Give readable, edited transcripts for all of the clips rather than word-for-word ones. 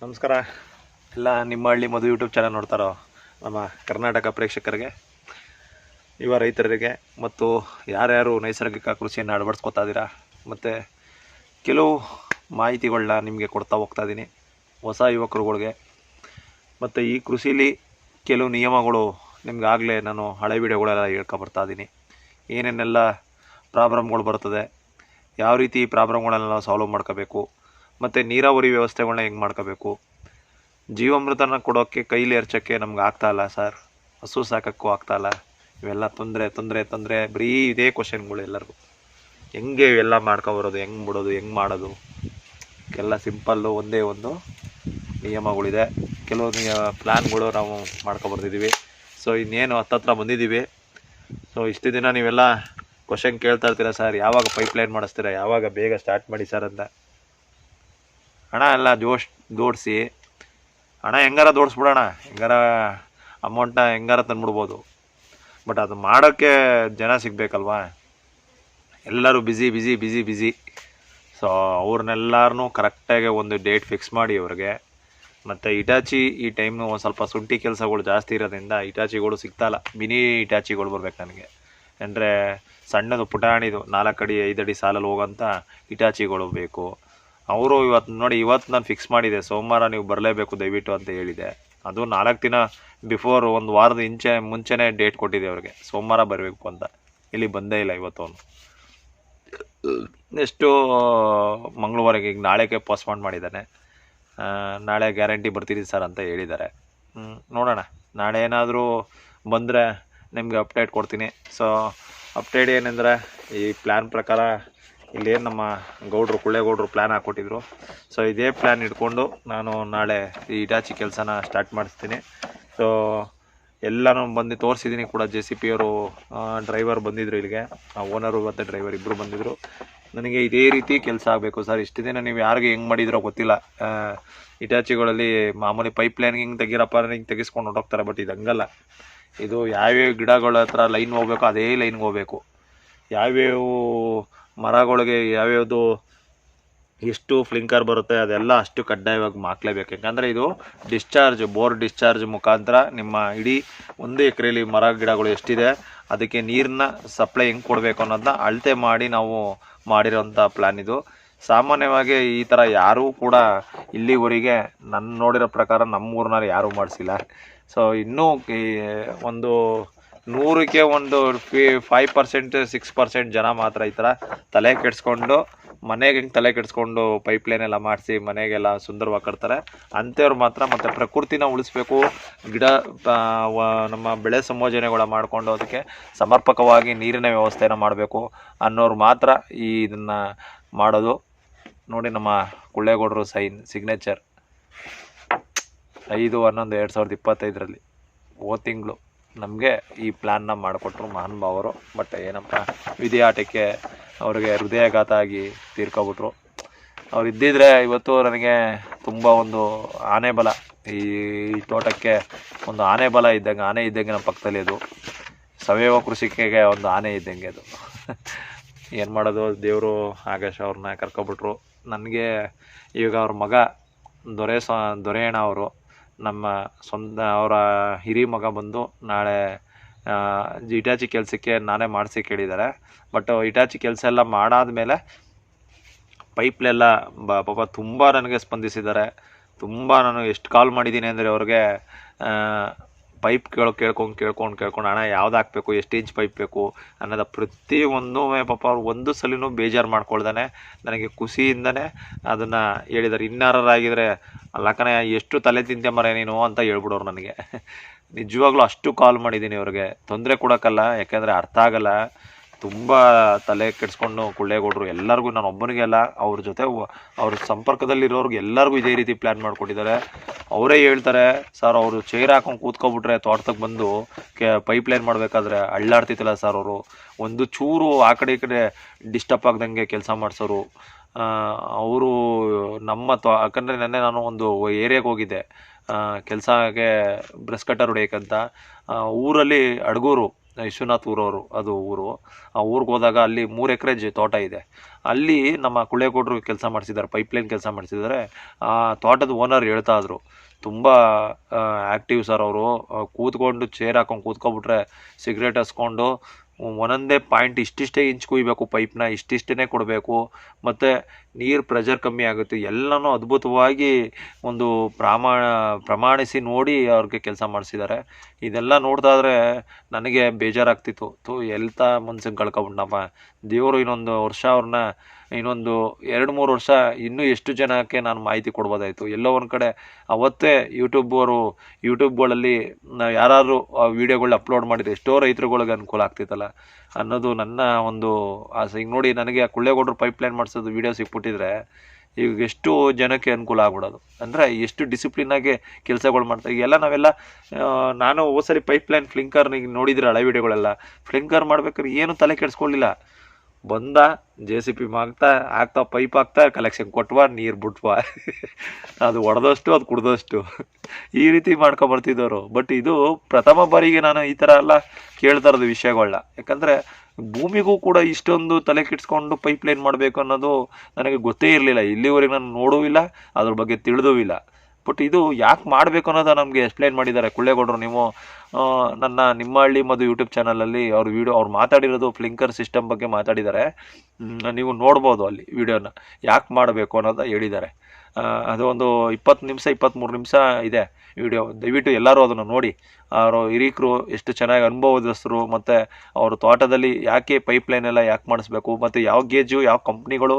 ನಮಸ್ಕಾರ ಎಲ್ಲ ನಿಮ್ಮ ಹಳ್ಳಿ ಮಧು ಯೂಟ್ಯೂಬ್ ಚಾನಲ್ ನೋಡ್ತಾರೋ ನಮ್ಮ ಕರ್ನಾಟಕ ಪ್ರೇಕ್ಷಕರಿಗೆ, ಯುವ ರೈತರಿಗೆ ಮತ್ತು ಯಾರ್ಯಾರು ನೈಸರ್ಗಿಕ ಕೃಷಿಯನ್ನು ಅಳವಡಿಸ್ಕೊತಾ ಇದ್ದೀರಾ, ಮತ್ತು ಕೆಲವು ಮಾಹಿತಿಗಳನ್ನ ನಿಮಗೆ ಕೊಡ್ತಾ ಹೋಗ್ತಾ ಇದ್ದೀನಿ ಹೊಸ ಯುವಕರುಗಳಿಗೆ. ಮತ್ತು ಈ ಕೃಷಿಲಿ ಕೆಲವು ನಿಯಮಗಳು ನಿಮ್ಗಾಗಲೇ ನಾನು ಹಳೆ ವಿಡಿಯೋಗಳೆಲ್ಲ ಹೇಳ್ಕೊಬರ್ತಾ ಇದ್ದೀನಿ. ಏನೇನೆಲ್ಲ ಪ್ರಾಬ್ಲಮ್ಗಳು ಬರ್ತದೆ, ಯಾವ ರೀತಿ ಪ್ರಾಬ್ಲಮ್ಗಳನ್ನೆಲ್ಲ ನಾವು ಸಾಲ್ವ್ ಮಾಡ್ಕೋಬೇಕು, ಮತ್ತು ನೀರಾವರಿ ವ್ಯವಸ್ಥೆಗಳನ್ನ ಹೆಂಗೆ ಮಾಡ್ಕೋಬೇಕು, ಜೀವಾಮೃತನ ಕೊಡೋಕ್ಕೆ ಕೈಲಿ ಎರಚೋಕ್ಕೆ ನಮ್ಗೆ ಆಗ್ತಾಯಿಲ್ಲ ಸರ್, ಹಸು ಸಾಕೋಕ್ಕೂ ಆಗ್ತಾಯಿಲ್ಲ, ಇವೆಲ್ಲ ತೊಂದರೆ ಬರೀ ಇದೇ ಕ್ವಶನ್ಗಳು ಎಲ್ಲರಿಗೂ. ಹೆಂಗೆ ಇವೆಲ್ಲ ಮಾಡ್ಕೊಬರೋದು, ಹೆಂಗೆ ಬಿಡೋದು, ಹೆಂಗೆ ಮಾಡೋದು, ಎಲ್ಲ ಸಿಂಪಲ್ಲು ಒಂದೇ ಒಂದು ನಿಯಮಗಳಿದೆ. ಕೆಲವು ಪ್ಲ್ಯಾನ್ಗಳು ನಾವು ಮಾಡ್ಕೊಬರ್ತಿದ್ದೀವಿ. ಸೊ ಇನ್ನೇನು ಹತ್ತತ್ರ ಬಂದಿದ್ದೀವಿ. ಸೊ ಇಷ್ಟು ದಿನ ನೀವೆಲ್ಲ ಕ್ವಶನ್ ಕೇಳ್ತಾ ಇರ್ತೀರ, ಸರ್ ಯಾವಾಗ ಪೈಪ್ಲೈನ್ ಮಾಡಿಸ್ತೀರಾ, ಯಾವಾಗ ಬೇಗ ಸ್ಟಾರ್ಟ್ ಮಾಡಿ ಸರ್ ಅಂತ. ಹಣ ಎಲ್ಲ ಜೋಡಿಸಿ ಹಣ ಹೆಂಗಾರ ಜೋಡಿಸ್ಬಿಡೋಣ, ಹೆಂಗಾರ ಅಮೌಂಟ್ನ ಹೆಂಗಾರ ತಂದ್ಬಿಡ್ಬೋದು. ಬಟ್ ಅದು ಮಾಡೋಕ್ಕೆ ಜನ ಸಿಗಬೇಕಲ್ವಾ. ಎಲ್ಲರೂ ಬ್ಯುಸಿ. ಸೊ ಅವ್ರನ್ನೆಲ್ಲರೂ ಕರೆಕ್ಟಾಗಿ ಒಂದು ಡೇಟ್ ಫಿಕ್ಸ್ ಮಾಡಿ ಅವ್ರಿಗೆ. ಮತ್ತು ಇಟಾಚಿ ಈ ಟೈಮು ಒಂದು ಸ್ವಲ್ಪ ಶುಂಠಿ ಕೆಲಸಗಳು ಜಾಸ್ತಿ ಇರೋದ್ರಿಂದ ಇಟಾಚಿಗಳು ಸಿಗ್ತಾಯಿಲ್ಲ. ಮಿನಿ ಇಟಾಚಿಗಳು ಬರ್ಬೇಕು ನನಗೆ. ಅಂದರೆ ಸಣ್ಣದು ಪುಟಾಣಿದು 4 ಅಡಿ 5 ಅಡಿ ಸಾಲಲ್ಲಿ ಹೋಗೋಂಥ ಇಟಾಚಿಗಳು ಬೇಕು. ಅವರು ಇವತ್ತು ನಾನು ಫಿಕ್ಸ್ ಮಾಡಿದೆ, ಸೋಮವಾರ ನೀವು ಬರಲೇಬೇಕು ದಯವಿಟ್ಟು ಅಂತ ಹೇಳಿದೆ. ಅದು 4 ದಿನ ಬಿಫೋರ್, ಒಂದು ವಾರದ ಮುಂಚೆನೇ ಡೇಟ್ ಕೊಟ್ಟಿದ್ದೆ ಅವ್ರಿಗೆ, ಸೋಮವಾರ ಬರಬೇಕು ಅಂತ. ಇಲ್ಲಿ ಬಂದೇ ಇಲ್ಲ ಇವತ್ತು ಅವನು. ನೆಕ್ಸ್ಟು ಮಂಗಳವಾರಕ್ಕೆ, ಈಗ ನಾಳೆಗೆ ಪೋಸ್ಟ್ಪೋನ್ ಮಾಡಿದ್ದಾನೆ. ನಾಳೆ ಗ್ಯಾರಂಟಿ ಬರ್ತೀರಿ ಸರ್ ಅಂತ ಹೇಳಿದ್ದಾರೆ. ನೋಡೋಣ, ನಾಳೆ ಏನಾದರೂ ಬಂದರೆ ನಿಮಗೆ ಅಪ್ಡೇಟ್ ಕೊಡ್ತೀನಿ. ಸೊ ಅಪ್ಡೇಟ್ ಏನಂದರೆ, ಈ ಪ್ಲ್ಯಾನ್ ಪ್ರಕಾರ ಇಲ್ಲೇನು ನಮ್ಮ ಕುಳ್ಳೇಗೌಡರು ಪ್ಲ್ಯಾನ್ ಹಾಕ್ಕೊಟ್ಟಿದ್ರು. ಸೊ ಇದೇ ಪ್ಲ್ಯಾನ್ ಇಟ್ಕೊಂಡು ನಾನು ನಾಳೆ ಈ ಇಟಾಚಿ ಕೆಲಸನ ಸ್ಟಾರ್ಟ್ ಮಾಡಿಸ್ತೀನಿ. ಸೊ ಎಲ್ಲನೂ ಬಂದು ತೋರಿಸಿದ್ದೀನಿ ಕೂಡ. JCP ಅವರು ಡ್ರೈವರ್ ಬಂದಿದ್ದರು ಇಲ್ಲಿಗೆ, ಓನರು ಮತ್ತು ಡ್ರೈವರ್ ಇಬ್ಬರು ಬಂದಿದ್ದರು. ನನಗೆ ಇದೇ ರೀತಿ ಕೆಲಸ ಆಗಬೇಕು ಸರ್. ಇಷ್ಟು ದಿನ ನೀವು ಯಾರಿಗೆ ಹೆಂಗೆ ಮಾಡಿದ್ರೋ ಗೊತ್ತಿಲ್ಲ. ಇಟಾಚಿಗಳಲ್ಲಿ ಮಾಮೂಲಿ ಪೈಪ್ಲೈನ್ಗೆ ಹಿಂಗೆ ತೆಗೀರಪ್ಪ ಹಿಂಗೆ ತೆಗಿಸ್ಕೊಂಡು ಹೊರಟೋಗ್ತಾರೆ. ಬಟ್ ಇದು ಹಂಗಲ್ಲ. ಇದು ಯಾವ್ಯಾವ ಗಿಡಗಳ ಹತ್ರ ಲೈನ್ ಹೋಗ್ಬೇಕು ಅದೇ ಲೈನ್ಗೆ ಹೋಗ್ಬೇಕು. ಯಾವ್ಯಾವ ಮರಗಳಿಗೆ ಯಾವ್ಯಾವುದು ಎಷ್ಟು ಫ್ಲಿಂಕರ್ ಬರುತ್ತೆ ಅದೆಲ್ಲ ಅಷ್ಟು ಕಡ್ಡಾಯವಾಗಿ ಹಾಕ್ಲೇಬೇಕು. ಯಾಕಂದರೆ ಇದು ಬೋರ್ ಡಿಸ್ಚಾರ್ಜ್ ಮುಖಾಂತರ ನಿಮ್ಮ ಇಡೀ 1 ಎಕರೆಯಲ್ಲಿ ಮರ ಗಿಡಗಳು ಎಷ್ಟಿದೆ ಅದಕ್ಕೆ ನೀರನ್ನ ಸಪ್ಲೈ ಹೆಂಗೆ ಕೊಡಬೇಕು ಅನ್ನೋದನ್ನ ಅಳತೆ ಮಾಡಿ ನಾವು ಮಾಡಿರೋಂಥ ಪ್ಲ್ಯಾನ್ ಇದು. ಸಾಮಾನ್ಯವಾಗಿ ಈ ಥರ ಯಾರೂ ಕೂಡ ಇಲ್ಲಿವರೆಗೆ ನನ್ನ ನೋಡಿರೋ ಪ್ರಕಾರ ನಮ್ಮೂರಿನಲ್ಲಿ ಯಾರೂ ಮಾಡಿಸಿಲ್ಲ. ಸೊ ಇನ್ನೂ ಒಂದು 100ಕ್ಕೆ ಒಂದು 5% 6% ಜನ ಮಾತ್ರ ಈ ಥರ ತಲೆ ಕೆಡಿಸ್ಕೊಂಡು ಮನೆಗೆ ತಲೆ ಕೆಡಿಸ್ಕೊಂಡು ಪೈಪ್ಲೈನ್ ಎಲ್ಲ ಮಾಡಿಸಿ ಮನೆಗೆಲ್ಲ ಸುಂದರವಾಗಿ ಕಟ್ತಾರೆ. ಅಂಥವ್ರು ಮಾತ್ರ. ಮತ್ತು ಪ್ರಕೃತಿನ ಉಳಿಸ್ಬೇಕು, ನಮ್ಮ ಬೆಳೆ ಸಂಯೋಜನೆಗಳ ಮಾಡಿಕೊಂಡು ಅದಕ್ಕೆ ಸಮರ್ಪಕವಾಗಿ ನೀರಿನ ವ್ಯವಸ್ಥೆನ ಮಾಡಬೇಕು ಅನ್ನೋರು ಮಾತ್ರ ಇದನ್ನು ಮಾಡೋದು. ನೋಡಿ, ನಮ್ಮ ಕುಳ್ಳೇಗೌಡರು ಸಿಗ್ನೇಚರ್ 5/11/2025 ಹೋದ ತಿಂಗಳು ನಮಗೆ ಈ ಪ್ಲ್ಯಾನ್ನ ಮಾಡಿಕೊಟ್ರು ಮಹಾನುಭಾವರು. ಬಟ್ ಏನಪ್ಪ, ವಿಧಿಯಾಟಕ್ಕೆ ಅವ್ರಿಗೆ ಹೃದಯಾಘಾತ ಆಗಿ ತೀರ್ಕೊಬಿಟ್ರು. ಅವ್ರು ಇದ್ದಿದ್ರೆ ಇವತ್ತು ನನಗೆ ತುಂಬ ಒಂದು ಆನೆ ಬಲ, ಈ ತೋಟಕ್ಕೆ ಒಂದು ಆನೆ ಬಲ ಇದ್ದಂಗೆ, ಆನೆ ಇದ್ದಂಗೆ ನಮ್ಮ ಪಕ್ಕದಲ್ಲಿ. ಅದು ಸಾವಯವ ಕೃಷಿಕೆಗೆ ಒಂದು ಆನೆ ಇದ್ದಂಗೆ ಅದು. ಏನು ಮಾಡೋದು, ದೇವರು ಆಗೇಶ್ ಅವ್ರನ್ನ ಕರ್ಕೊಬಿಟ್ರು. ನನಗೆ ಈಗ ಅವ್ರ ಮಗ ದೊರೆಯಣ್ಣ ಅವರು, ನಮ್ಮ ಅವರ ಹಿರಿ ಮಗ ಬಂದು ನಾಳೆ ಇಟಾಚಿ ಕೆಲಸಕ್ಕೆ ನಾನೇ ಮಾಡಿಸಿ ಕೇಳಿದ್ದಾರೆ. ಬಟ್ ಇಟಾಚಿ ಕೆಲಸ ಎಲ್ಲ ಮಾಡಾದ್ಮೇಲೆ ಪೈಪ್ಲೆಲ್ಲ ಪಾಪ ತುಂಬ ನನಗೆ ಸ್ಪಂದಿಸಿದ್ದಾರೆ. ತುಂಬ ನಾನು ಎಷ್ಟು ಕಾಲ್ ಮಾಡಿದ್ದೀನಿ ಅಂದರೆ ಅವ್ರಿಗೆ ಪೈಪ್ ಕೇಳ್ಕೊಂಡು ಹಣ ಯಾವ್ದು ಹಾಕಬೇಕು, ಎಷ್ಟು ಇಂಚ್ ಪೈಪ್ ಬೇಕು ಅನ್ನೋದು ಪ್ರತಿಯೊಂದು ಪಾಪ ಅವ್ರು ಒಂದು ಸಲಿನೂ ಬೇಜಾರು ಮಾಡ್ಕೊಳ್ದಾನೆ ನನಗೆ ಖುಷಿಯಿಂದನೇ ಅದನ್ನು ಹೇಳಿದ್ದಾರೆ. ಇನ್ನಾರಾಗಿದ್ದರೆ ಅಲ್ಲಕ್ಕನೆ ಎಷ್ಟು ತಲೆ ತಿಂತೆ ಮರೆ ನೀನು ಅಂತ ಹೇಳ್ಬಿಡೋರು ನನಗೆ. ನಿಜವಾಗ್ಲೂ ಅಷ್ಟು ಕಾಲ್ ಮಾಡಿದ್ದೀನಿ ಅವ್ರಿಗೆ, ತೊಂದರೆ ಕೊಡೋಕ್ಕಲ್ಲ, ಯಾಕೆಂದರೆ ಅರ್ಥ ಆಗಲ್ಲ. ತುಂಬ ತಲೆ ಕೆಡಿಸ್ಕೊಂಡು ಕುಳ್ಳೇಗೌಡರು ಎಲ್ಲರಿಗೂ, ನಾನು ಒಬ್ಬನಿಗೆ ಅಲ್ಲ, ಅವ್ರ ಜೊತೆ ಅವ್ರ ಸಂಪರ್ಕದಲ್ಲಿರೋರ್ಗೆ ಎಲ್ಲರಿಗೂ ಇದೇ ರೀತಿ ಪ್ಲ್ಯಾನ್ ಮಾಡಿಕೊಟ್ಟಿದ್ದಾರೆ. ಅವರೇ ಹೇಳ್ತಾರೆ, ಸರ್ ಅವರು ಚೇರ್ ಹಾಕೊಂಡು ಕೂತ್ಕೊಬಿಟ್ರೆ ತೋಟಕ್ಕೆ ಬಂದು ಪೈಪ್ಲೈನ್ ಮಾಡಬೇಕಾದ್ರೆ ಅಳ್ಳಾಡ್ತಿತ್ತಲ್ಲ ಸರ್ ಅವರು, ಒಂದು ಚೂರು ಆ ಕಡೆ ಈ ಕಡೆ ಡಿಸ್ಟರ್ಬ್ ಆಗ್ದಂಗೆ ಕೆಲಸ ಮಾಡಿಸೋರು ಅವರು. ಯಾಕಂದರೆ ನೆನ್ನೆ ನಾನು ಒಂದು ಏರಿಯಾಗೆ ಹೋಗಿದ್ದೆ ಕೆಲಸಕ್ಕೆ, ಬ್ರಷ್ ಕಟ್ಟರ್ ಹೊಡೆಯೋಕ್ಕಂತ. ಊರಲ್ಲಿ ಅಡಗೂರು ವಿಶ್ವನಾಥ್ ಊರವರು ಅದು ಊರು. ಆ ಊರಿಗೆ ಹೋದಾಗ ಅಲ್ಲಿ 3 ಎಕರೆ ತೋಟ ಇದೆ. ಅಲ್ಲಿ ನಮ್ಮ ಕುಳ್ಳೇಗೌಡರು ಕೆಲಸ ಮಾಡಿಸಿದ್ದಾರೆ, ಪೈಪ್ಲೈನ್ ಕೆಲಸ ಮಾಡಿಸಿದ್ದಾರೆ. ಆ ತೋಟದ ಓನರ್ ಹೇಳ್ತಾ ಇದ್ರು, ತುಂಬ ಆ್ಯಕ್ಟಿವ್ ಸರ್ ಅವರು. ಕೂತ್ಕೊಂಡು ಚೇರ್ ಹಾಕೊಂಡು ಕೂತ್ಕೊಬಿಟ್ರೆ ಸಿಗರೇಟ್ ಹಸ್ಕೊಂಡು ಒಂದೊಂದೇ ಪಾಯಿಂಟ್ ಇಷ್ಟಿಷ್ಟೇ ಇಂಚ್ ಕುಯ್ಬೇಕು, ಪೈಪ್ನ ಇಷ್ಟಿಷ್ಟೇ ಕೊಡಬೇಕು, ಮತ್ತು ನೀರು ಪ್ರೆಷರ್ ಕಮ್ಮಿ ಆಗುತ್ತೆ, ಎಲ್ಲನೂ ಅದ್ಭುತವಾಗಿ ಒಂದು ಪ್ರಮಾಣಿಸಿ ನೋಡಿ ಅವ್ರಿಗೆ ಕೆಲಸ ಮಾಡಿಸಿದ್ದಾರೆ. ಇದೆಲ್ಲ ನೋಡ್ತಾ ಇದ್ರೆ ನನಗೆ ಬೇಜಾರಾಗ್ತಿತ್ತು. ಎಲ್ತ ಮನ್ಸಿಗೆ ಕಳ್ಕೊಬಿಟ್ನಪ್ಪ. ದೇವರು ಇನ್ನೊಂದು ವರ್ಷ ಅವ್ರನ್ನ ಇನ್ನೊಂದು 2-3 ವರ್ಷ ಇನ್ನೂ ಎಷ್ಟು ಜನಕ್ಕೆ ನಾನು ಮಾಹಿತಿ ಕೊಡ್ಬೋದಾಯಿತು. ಎಲ್ಲೋ ಒಂದು ಕಡೆ ಅವತ್ತೇ ಯೂಟ್ಯೂಬ್ಗಳಲ್ಲಿ ಯಾರಾದರೂ ವೀಡಿಯೋಗಳನ್ನ ಅಪ್ಲೋಡ್ ಮಾಡಿದರೆ ಎಷ್ಟೋ ರೈತರುಗಳಿಗೆ ಅನುಕೂಲ ಆಗ್ತಿತ್ತಲ್ಲ ಅನ್ನೋದು ನನ್ನ ಒಂದು ಆಸೆ. ಈಗ ನೋಡಿ, ನನಗೆ ಆ ಕುಳ್ಳೇಗೌಡರು ಪೈಪ್ಲೈನ್ ಮಾಡಿಸೋದು ವೀಡಿಯೋ ಸಿಕ್ಬಿಟ್ಟಿದ್ರೆ ಈಗ ಎಷ್ಟು ಜನಕ್ಕೆ ಅನುಕೂಲ ಆಗ್ಬಿಡೋದು. ಅಂದರೆ ಎಷ್ಟು ಡಿಸಿಪ್ಲಿನಾಗಿ ಕೆಲಸಗಳು ಮಾಡ್ತಾರೆ. ಈಗೆಲ್ಲ ನಾನು ಹೋದ್ಸರಿ ಪೈಪ್ಲೈನ್ ಫ್ಲಿಂಕರ್ ಈಗ ನೋಡಿದ್ರೆ ಹಳೆ ವೀಡಿಯೋಗಳೆಲ್ಲ ಫ್ಲಿಂಕರ್ ಮಾಡ್ಬೇಕಾದ್ರೆ ಏನು ತಲೆ ಕೆಡಿಸ್ಕೊಳ್ಳಿಲ್ಲ. ಬಂದ JCB ಹಾಕ್ತಾ ಪೈಪ್ ಹಾಕ್ತಾ ಕಲೆಕ್ಷನ್ ಕೊಟ್ವಾ, ನೀರು ಬಿಟ್ವಾ, ಅದು ಹೊಡೆದಷ್ಟು ಅದು ಕುಡ್ದಷ್ಟು, ಈ ರೀತಿ ಮಾಡ್ಕೊಬರ್ತಿದ್ದವರು. ಬಟ್ ಇದು ಪ್ರಥಮ ಬಾರಿಗೆ ನಾನು ಈ ಥರ ಎಲ್ಲ ಕೇಳ್ತಾ ಇರೋದು ವಿಷಯಗಳನ್ನ. ಯಾಕಂದರೆ ಭೂಮಿಗೂ ಕೂಡ ಇಷ್ಟೊಂದು ತಲೆ ಕೆಡಿಸ್ಕೊಂಡು ಪೈಪ್ಲೈನ್ ಮಾಡಬೇಕು ಅನ್ನೋದು ನನಗೆ ಗೊತ್ತೇ ಇರಲಿಲ್ಲ. ಇಲ್ಲಿವರೆಗೆ ನಾನು ನೋಡೂ ಇಲ್ಲ, ಅದ್ರ ಬಗ್ಗೆ ತಿಳಿದೂ ಇಲ್ಲ. ಬಟ್ ಇದು ಯಾಕೆ ಮಾಡಬೇಕು ಅನ್ನೋದು ನಮಗೆ ಎಕ್ಸ್ಪ್ಲೈನ್ ಮಾಡಿದ್ದಾರೆ ಕುಳ್ಳೇಗೌಡರು. ನೀವು ನಿಮ್ಮ ಹಳ್ಳಿ ಮಧು ಯೂಟ್ಯೂಬ್ ಚಾನಲಲ್ಲಿ ಅವ್ರು ಮಾತಾಡಿರೋದು ಫ್ಲಿಂಕರ್ ಸಿಸ್ಟಮ್ ಬಗ್ಗೆ ಮಾತಾಡಿದ್ದಾರೆ. ನೀವು ನೋಡ್ಬೋದು ಅಲ್ಲಿ ವಿಡಿಯೋನ, ಯಾಕೆ ಮಾಡಬೇಕು ಅನ್ನೋದು ಹೇಳಿದ್ದಾರೆ. ಅದು ಒಂದು 23 ನಿಮಿಷ ಇದೆ ವಿಡಿಯೋ. ದಯವಿಟ್ಟು ಎಲ್ಲರೂ ಅದನ್ನು ನೋಡಿ. ಅವರು ಹಿರೀಕರು ಎಷ್ಟು ಚೆನ್ನಾಗಿ ಅನುಭವದಸ್ಥರು, ಮತ್ತು ಅವರು ತೋಟದಲ್ಲಿ ಯಾಕೆ ಪೈಪ್ಲೈನ್ ಎಲ್ಲ ಯಾಕೆ ಮಾಡಿಸ್ಬೇಕು, ಮತ್ತು ಯಾವ ಗೇಜು ಯಾವ ಕಂಪ್ನಿಗಳು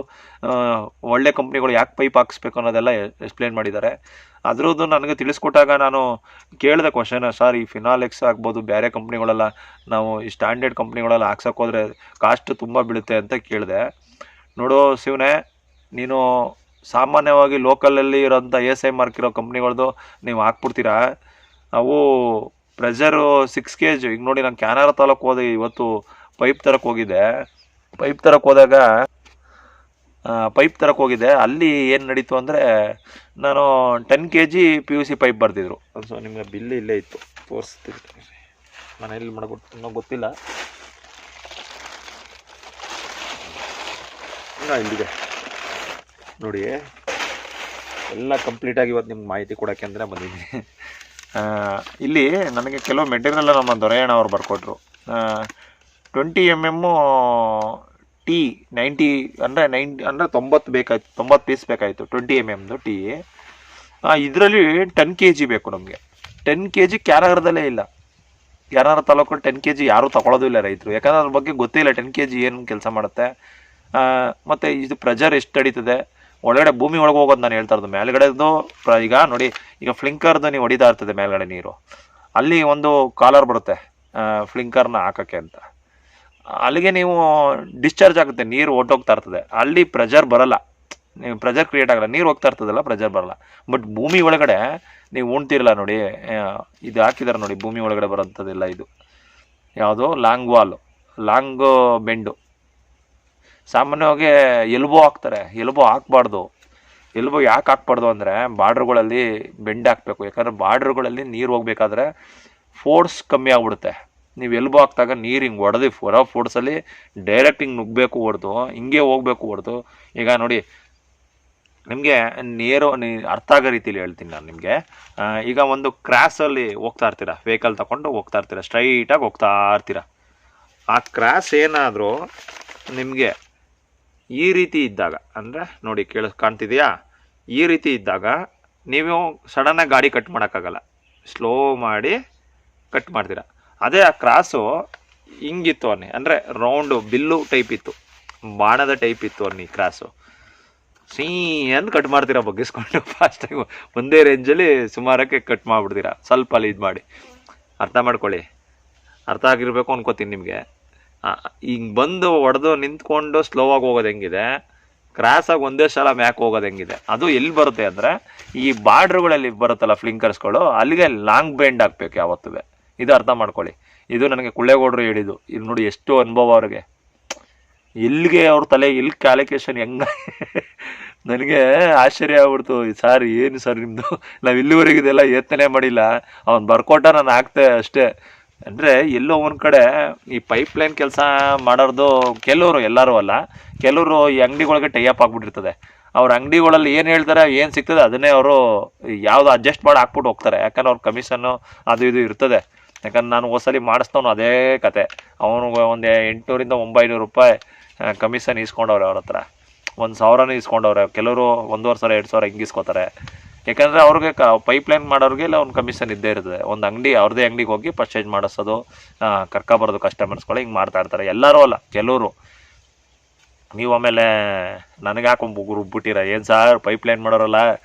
ಒಳ್ಳೆ ಕಂಪ್ನಿಗಳು ಯಾಕೆ ಪೈಪ್ ಹಾಕಿಸ್ಬೇಕು ಅನ್ನೋದೆಲ್ಲ ಎಕ್ಸ್ಪ್ಲೇನ್ ಮಾಡಿದ್ದಾರೆ. ಅದರದ್ದು ನನಗೆ ತಿಳಿಸ್ಕೊಟ್ಟಾಗ ನಾನು ಕೇಳಿದೆ ಕ್ವಶನ್, ಸರ್ ಈ ಫಿನಾಲೆಕ್ಸ್ ಆಗ್ಬೋದು, ಬೇರೆ ಕಂಪ್ನಿಗಳೆಲ್ಲ ನಾವು ಈ ಸ್ಟ್ಯಾಂಡರ್ಡ್ ಕಂಪ್ನಿಗಳೆಲ್ಲ ಹಾಕ್ಸೋಕ್ಕೋದ್ರೆ ಕಾಸ್ಟ್ ತುಂಬ ಬೀಳುತ್ತೆ ಅಂತ ಕೇಳಿದೆ. ನೋಡು ಶಿವನೇ, ನೀನು ಸಾಮಾನ್ಯವಾಗಿ ಲೋಕಲಲ್ಲಿ ಇರೋಂಥ ASI ಮಾರ್ಕ್ ಇರೋ ಕಂಪ್ನಿಗಳದ್ದು ನೀವು ಹಾಕ್ಬಿಡ್ತೀರಾ. ಅವು ಪ್ರೆಷರು 6 kg. ಈಗ ನೋಡಿ, ನಾನು ಕ್ಯಾನರ ತಾಲೂಕು ಹೋದೆ ಇವತ್ತು, ಪೈಪ್ ತರಕ್ಕೆ ಹೋಗಿದ್ದೆ. ಪೈಪ್ ತರಕ್ಕೆ ಹೋಗಿದ್ದೆ. ಅಲ್ಲಿ ಏನು ನಡೀತು ಅಂದರೆ, ನಾನು 10 kg PVC ಪೈಪ್ ಬರ್ತಿದ್ರು. ಸೊ ನಿಮಗೆ ಬಿಲ್ ಇಲ್ಲೇ ಇತ್ತು, ತೋರಿಸ್ತೀನಿ. ನಾನು ಎಲ್ಲಿ ಮಾಡ್ಬಿಟ್ಟು ಇನ್ನೂ ಗೊತ್ತಿಲ್ಲ. ಇಲ್ಲಿದೆ ನೋಡಿ, ಎಲ್ಲ ಕಂಪ್ಲೀಟಾಗಿ ಇವತ್ತು ನಿಮ್ಗೆ ಮಾಹಿತಿ ಕೊಡೋಕ್ಕೆ ಅಂದರೆ ಬಂದಿದ್ದೀನಿ. ಇಲ್ಲಿ ನನಗೆ ಕೆಲವು ಮೆಟೀರಿಯಲ್ ನಮ್ಮ ದೊರೆಯಣ್ಣ ಅವ್ರು ಬರ್ಕೊಟ್ರು. 20 mm ಟೀ 90 ಅಂದರೆ 90 ಬೇಕಾಯಿತು, 90 ಪೀಸ್ ಬೇಕಾಯಿತು 20 mm ಟೀ. ಇದರಲ್ಲಿ 10 kg ಬೇಕು ನಮಗೆ. 10 kg ಕ್ಯಾನಗರದಲ್ಲೇ ಇಲ್ಲ. ಕ್ಯಾನಗರ ತಾಲೂಕು 10 kg ಯಾರೂ ತಗೊಳ್ಳೋದು ಇಲ್ಲ ರೈತರು, ಯಾಕಂದ್ರೆ ಅದ್ರ ಬಗ್ಗೆ ಗೊತ್ತಿಲ್ಲ 10 kg ಏನು ಕೆಲಸ ಮಾಡುತ್ತೆ, ಮತ್ತು ಇದು ಪ್ರೆಷರ್ ಎಷ್ಟು ನಡೀತದೆ, ಒಳಗಡೆ ಭೂಮಿ ಒಳಗೆ ಹೋಗೋದು ನಾನು ಹೇಳ್ತಾ ಇರೋದು. ಮೇಲ್ಗಡೆದು ಈಗ ನೋಡಿ, ಈಗ ಫ್ಲಿಂಕರ್ದು ನೀವು ಹೊಡಿತಾ ಇರ್ತದೆ ಮೇಲ್ಗಡೆ ನೀರು, ಅಲ್ಲಿ ಒಂದು ಕಾಲರ್ ಬರುತ್ತೆ ಫ್ಲಿಂಕರ್ನ ಹಾಕೋಕ್ಕೆ ಅಂತ. ಅಲ್ಲಿಗೆ ನೀವು ಡಿಸ್ಚಾರ್ಜ್ ಆಗುತ್ತೆ, ನೀರು ಹೊಟ್ಟೋಗ್ತಾ ಇರ್ತದೆ, ಅಲ್ಲಿ ಪ್ರೆಷರ್ ಬರಲ್ಲ, ನೀವು ಪ್ರೆಷರ್ ಕ್ರಿಯೇಟ್ ಆಗಲ್ಲ, ನೀರು ಹೋಗ್ತಾ ಇರ್ತದಲ್ಲ, ಪ್ರೆಷರ್ ಬರಲ್ಲ. ಬಟ್ ಭೂಮಿ ಒಳಗಡೆ ನೀವು ಉಣ್ತಿರಲ್ಲ ನೋಡಿ, ಇದು ಹಾಕಿದಾರೆ ನೋಡಿ, ಭೂಮಿ ಒಳಗಡೆ ಬರೋಂಥದ್ದಿಲ್ಲ. ಇದು ಯಾವುದು ಲಾಂಗ್ ಬೆಂಡು. ಸಾಮಾನ್ಯವಾಗಿ ಎಲ್ಬೋ ಹಾಕ್ತಾರೆ, ಎಲ್ಬೋ ಹಾಕ್ಬಾರ್ದು. ಎಲ್ಬೋ ಯಾಕೆ ಹಾಕ್ಬಾರ್ದು ಅಂದರೆ, ಬಾರ್ಡ್ರುಗಳಲ್ಲಿ ಬೆಂಡ್ ಹಾಕಬೇಕು. ಯಾಕಂದರೆ ಬಾರ್ಡ್ರುಗಳಲ್ಲಿ ನೀರು ಹೋಗ್ಬೇಕಾದ್ರೆ ಫೋರ್ಸ್ ಕಮ್ಮಿ ಆಗ್ಬಿಡುತ್ತೆ. ನೀವು ಎಲ್ಬೋ ಹಾಕಿದಾಗ ನೀರು ಹಿಂಗೆ ಹೊಡೆದು ಫೋರ್ಸಲ್ಲಿ ಡೈರೆಕ್ಟ್ ಹಿಂಗೆ ನುಗ್ಗಬೇಕು ಹೊಡೆದು, ಹಿಂಗೆ ಹೋಗ್ಬೇಕು ಹೊಡೆದು. ಈಗ ನೋಡಿ, ನಿಮಗೆ ಅರ್ಥ ಆಗೋ ರೀತಿಲಿ ಹೇಳ್ತೀನಿ ನಾನು ನಿಮಗೆ. ಈಗ ಒಂದು ಕ್ರಾಸಲ್ಲಿ ಹೋಗ್ತಾ ಇರ್ತೀರ, ವೆಹಿಕಲ್ ತಗೊಂಡು ಹೋಗ್ತಾ ಇರ್ತೀರ, ಸ್ಟ್ರೈಟಾಗಿ ಹೋಗ್ತಾ ಇರ್ತೀರ. ಆ ಕ್ರಾಸ್ ಏನಾದರೂ ನಿಮಗೆ ಈ ರೀತಿ ಇದ್ದಾಗ, ಅಂದರೆ ನೋಡಿ ಕಾಣ್ತಿದೆಯಾ, ಈ ರೀತಿ ಇದ್ದಾಗ ನೀವು ಸಡನ್ನಾಗಿ ಗಾಡಿ ಕಟ್ ಮಾಡೋಕ್ಕಾಗಲ್ಲ, ಸ್ಲೋ ಮಾಡಿ ಕಟ್ ಮಾಡ್ತೀರ. ಅದೇ ಆ ಕ್ರಾಸು ಹಿಂಗಿತ್ತು ಅಂದರೆ ರೌಂಡು ಬಿಲ್ಲು ಟೈಪ್ ಇತ್ತು, ಬಾಣದ ಟೈಪ್ ಇತ್ತು ಕ್ರಾಸು, ಅಂತ ಕಟ್ ಮಾಡ್ತೀರಾ ಬಗ್ಗಿಸ್ಕೊಂಡು ಫಾಸ್ಟಾಗಿ ಒಂದೇ ರೇಂಜಲ್ಲಿ ಸುಮಾರಕ್ಕೆ ಕಟ್ ಮಾಡಿಬಿಡ್ತೀರಾ. ಸ್ವಲ್ಪ ಅಲ್ಲಿ ಇದು ಮಾಡಿ ಅರ್ಥ ಮಾಡ್ಕೊಳ್ಳಿ, ಅರ್ಥ ಆಗಿರಬೇಕು ಅನ್ಕೋತೀನಿ ನಿಮಗೆ. ಹಿಂಗೆ ಬಂದು ಹೊಡೆದು ನಿಂತ್ಕೊಂಡು ಸ್ಲೋವಾಗಿ ಹೋಗೋದು ಹೆಂಗಿದೆ, ಕ್ರಾಸಾಗಿ ಒಂದೇ ಸಲ ಮ್ಯಾಕ್ ಹೋಗೋದು ಹೆಂಗಿದೆ, ಅದು ಎಲ್ಲಿ ಬರುತ್ತೆ ಅಂದರೆ ಈ ಬಾರ್ಡ್ರುಗಳಲ್ಲಿ ಬರುತ್ತಲ್ಲ ಫ್ಲಿಂಕರ್ಸ್ಗಳು, ಅಲ್ಲಿಗೆ ಲಾಂಗ್ ಬೆಂಡ್ ಹಾಕ್ಬೇಕು ಯಾವತ್ತೂ. ಇದು ಅರ್ಥ ಮಾಡ್ಕೊಳ್ಳಿ. ಇದು ನನಗೆ ಕುಳ್ಳೇಗೌಡರು ಹೇಳಿದ್ದು. ಇದು ನೋಡಿ ಎಷ್ಟು ಅನುಭವ ಅವ್ರಿಗೆ, ಎಲ್ಲಿಗೆ ಅವ್ರ ತಲೆ ಎಲ್ಲಿ ಕ್ಯಾಲ್ಕುಲೇಷನ್ ಹೆಂಗೆ ನನಗೆ ಆಶ್ಚರ್ಯ ಆಗ್ಬಿಡ್ತು. ಸರ್ ಏನು ಸರ್ ನಿಮ್ಮದು, ನಾವು ಇಲ್ಲಿವರೆಗೆ ಇದೆಲ್ಲ ಯತ್ನೆ ಮಾಡಿಲ್ಲ, ಅವ್ನು ಬರ್ಕೊಟ್ಟ ನಾನು ಹಾಕ್ತೆ ಅಷ್ಟೇ. ಅಂದರೆ ಎಲ್ಲೋ ಒಂದು ಕಡೆ ಈ ಪೈಪ್ಲೈನ್ ಕೆಲಸ ಮಾಡೋದು ಕೆಲವರು, ಎಲ್ಲರೂ ಅಲ್ಲ, ಕೆಲವರು ಈ ಅಂಗಡಿಗಳಿಗೆ ಟೈಅಪ್ ಆಗಿಬಿಟ್ಟಿರ್ತದೆ. ಅವ್ರ ಅಂಗಡಿಗಳಲ್ಲಿ ಏನು ಹೇಳ್ತಾರೆ, ಏನು ಸಿಗ್ತದೆ ಅದನ್ನೇ ಅವರು ಯಾವುದು ಅಡ್ಜಸ್ಟ್ ಮಾಡಿ ಹಾಕ್ಬಿಟ್ಟು ಹೋಗ್ತಾರೆ. ಯಾಕಂದ್ರೆ ಅವ್ರ ಕಮಿಷನ್ನು ಅದು ಇದು ಇರ್ತದೆ. ಯಾಕಂದ್ರೆ ನಾನು ಹೋದ್ಸಲಿ ಮಾಡಿಸ್ದವನು ಅದೇ ಕತೆ. ಅವನು ಒಂದು 800-900 ರೂಪಾಯಿ ಕಮಿಷನ್ ಇಸ್ಕೊಂಡವ್ರೆ ಅವ್ರ ಹತ್ರ. 1,000 ಇಸ್ಕೊಂಡವ್ರೆ. ಕೆಲವರು 1,500-2,000 ಹಿಂಗೆ ಇಸ್ಕೊತಾರೆ. ಯಾಕಂದರೆ ಅವ್ರಿಗೆ ಪೈಪ್ಲೈನ್ ಮಾಡೋರಿಗೆ ಇಲ್ಲ ಒಂದು ಕಮಿಷನ್ ಇದ್ದೇ ಇರ್ತದೆ. ಒಂದು ಅಂಗಡಿ ಅವ್ರದ್ದೇ ಅಂಗಡಿಗೆ ಹೋಗಿ ಪರ್ಚೇಸ್ ಮಾಡಿಸೋದು, ಕರ್ಕೊಬರೋದು ಕಸ್ಟಮರ್ಸ್ಗಳು, ಹಿಂಗೆ ಮಾಡ್ತಾ ಇರ್ತಾರೆ. ಎಲ್ಲರೂ ಅಲ್ಲ, ಕೆಲವರು. ನೀವು ಆಮೇಲೆ ನನಗೆ ಹಾಕೊಂಡು ರುಬ್ಬಿಟ್ಟಿರ, ಏನು ಸಾರ್ ಪೈಪ್ಲೈನ್ ಮಾಡೋರಲ್ಲ,